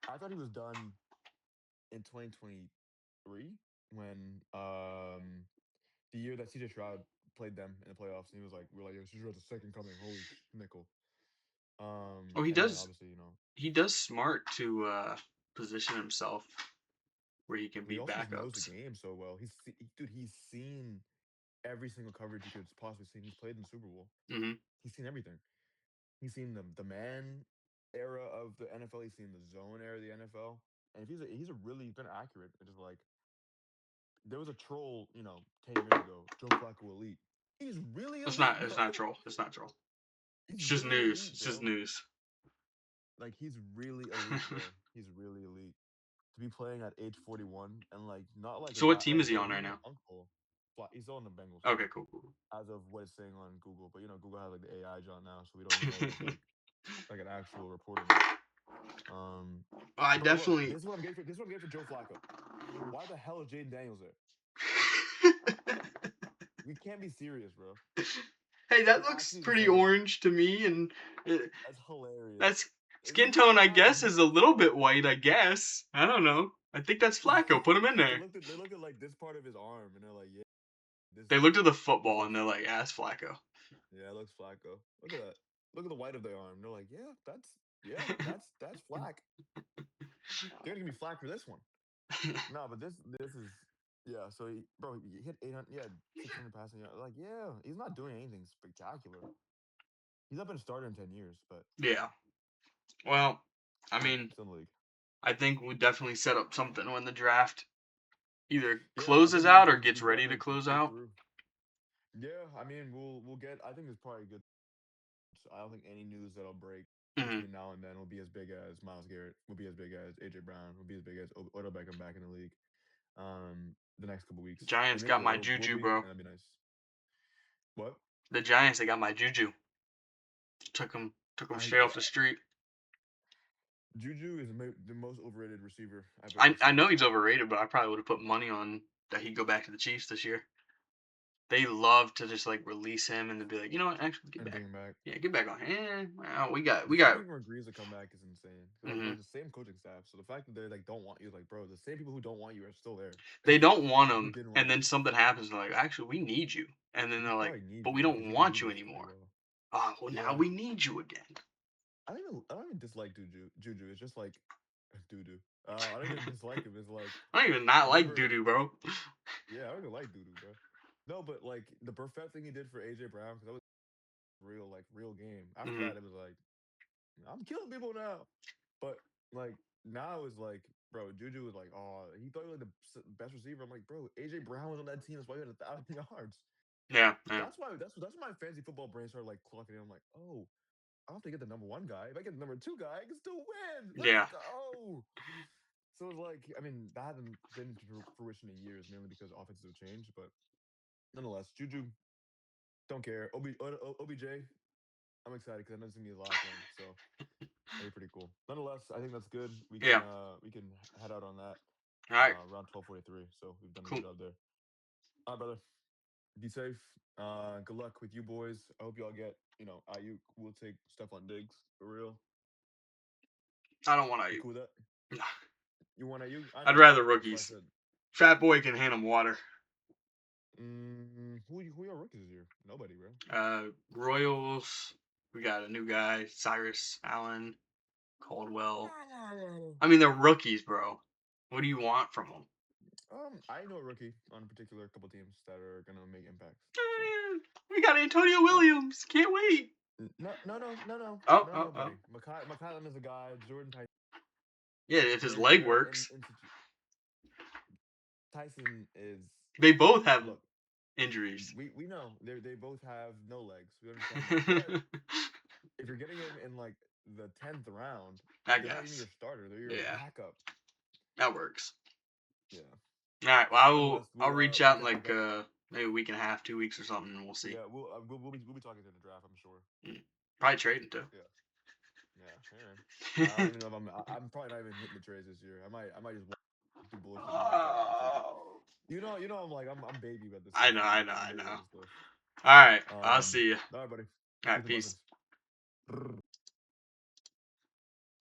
I thought he was done in 2023 when the year that CJ Stroud played them in the playoffs, and he was like, "We're like, yo, CJ Stroud's the second coming. Holy nickel."
Oh, he
And then
does.
obviously,
He does smart to position himself where he can
but he
be
also just knows the
backups.
game so well. Dude, he's seen every single coverage he could possibly see. He's played in the Super Bowl.
Hmm.
He's seen everything. He's seen the man era of the NFL. He's seen the zone era of the NFL. And if he's a really been accurate. It's just like there was a troll, 10 years ago. Joe Flacco elite. He's really
It's
elite,
not. It's not
bro.
troll. It's not troll.
He's
It's just
really
news.
elite,
It's just
bro.
news.
Like he's really elite, bro. He's really elite. To be playing at age 41 and like not like a
So what
guy
team
like
is he
bro,
on
he's
right
my
now?
uncle. He's still on the Bengals
Okay, cool, cool.
as of what it's saying on Google. But Google has like the AI job now, so we don't even know if it's like an actual report or not.
I
Bro, look,
definitely.
this is what I'm getting for Joe Flacco. Why the hell is Jaden Daniels there? We can't be serious, bro.
Hey, that
It's
looks
actually
pretty
insane.
orange to me, and uh,
That's hilarious.
that's
Is he
skin
really
tone. I
not?
guess is a little bit white. I guess. I don't know. I think that's Flacco. Put him in there.
They looked at like this part of his arm and they're like, yeah,
They looked at the
this
football and
looks
they're like, "Ask Flacco."
yeah, it looks Flacco. Look at that. Look at the white of their arm. They're like, yeah, that's Flack. They're gonna give me Flack for this one. No, but this is yeah. So he hit 800. Yeah, 600 passing yards. Like yeah, he's not doing anything spectacular. He's not been a starter in 10 years, but
Yeah. Well, I
still
mean,
still in the league.
I think we definitely set up something when the draft either
Yeah, I
closes
think
out or
we
gets ready
kind
to
of
close
go
out.
through. Yeah, I mean we'll get. I think it's probably good. I don't think any news that'll break
Hmm.
between now and then will be as big as Miles Garrett, will be as big as AJ Brown, will be as big as Odell Beckham back in the league. The next couple weeks,
Giants got my
will
juju,
be, and
bro.
that'd be nice. What?
The Giants, they got my juju. Took him
I
straight off the street.
Juju is the most overrated receiver I've
I
ever
I
seen.
know he's overrated, but I probably would have put money on that he'd go back to the Chiefs this year. They love to just like release him and then be like, you know what, actually get
And
back.
bring him back.
Yeah, get back on. Well,
The
we
fact
got.
that even agrees to come back is insane. Like
Hmm.
they're the same coaching staff, so the fact that they like don't want you, like bro, the same people who don't want you are still there.
They don't want
Who
him,
didn't
and
want
then
you?
something happens. And they're like, actually, we need you. And then
We
they're like,
probably need
but
you
we
because
don't
you can
want
do
you
this pretty
anymore.
well.
Well, now
Yeah,
we need you again.
I don't even dislike Juju. It's just like doo doo. I don't even dislike him. It's like
I don't even not like
whenever.
doo doo, bro.
Yeah, I don't even like doo doo, bro. No, but like the perfect thing he did for AJ Brown because that was real game. After
Hmm.
that, it was like I'm killing people now. But like now it's like, bro, Juju was like, oh, he thought he was like the best receiver. I'm like, bro, AJ Brown was on that team. That's why he had 1,000 yards.
Yeah, yeah,
That's why my fantasy football brain started like clocking in. I'm like, oh, I don't have to get the number one guy. If I get the number two guy, I can still win. Let's
yeah.
go. So it's like, I mean, that hasn't been to fruition in years, mainly because offenses have changed. But nonetheless, Juju, don't care. OBJ, I'm excited because I know this is gonna be the last one. So That'd be pretty cool. Nonetheless, I think that's good.
Yeah.
We can head out on that
All right.
around 12:43. So we've done a good
Cool.
job there. All right, brother. Be safe. Good luck with you boys. I hope y'all get, IU will take stuff on Diggs for real.
I don't want
You
to.
cool with that? You want IU? I
I'd
know.
rather
That's why I
rookies.
said.
Fat boy can hand him water.
Who your rookies this year? Nobody, bro.
Royals. We got a new guy, Cyrus Allen, Caldwell.
No.
I mean, they're rookies, bro. What do you want from them?
I know a rookie on a particular couple teams that are gonna make impacts. So
We got Antonio
yeah.
Williams. Can't wait.
No,
Oh,
nobody.
oh.
McCollum is a guy. Jordan Tyson.
Yeah, if his leg
They're
works.
Tyson is
They both have
look.
injuries.
We know they both have no legs. We understand that. But if you're getting him in like the 10th round,
I
they're not even
guess.
your starter. They're your
Yeah,
backup.
that works.
Yeah.
All right. Well,
Nonetheless,
I'll reach
we'll
out in
catch
like
back up.
maybe a week and a half, 2 weeks or something, and we'll see.
Yeah, we'll be talking in the draft. I'm sure.
Probably trading too.
Yeah. Yeah. Hey, man. I don't even know if I'm probably not even hitting the trades this year. I might just do bullshit and wait for it to take.
Oh.
I'm baby about this
I
stuff,
know.
man.
I know.
I'm
I
baby about
know.
this stuff.
All right. I'll
Um.
see you.
All right, buddy.
All
Peace
right.
and
Peace.
blessings.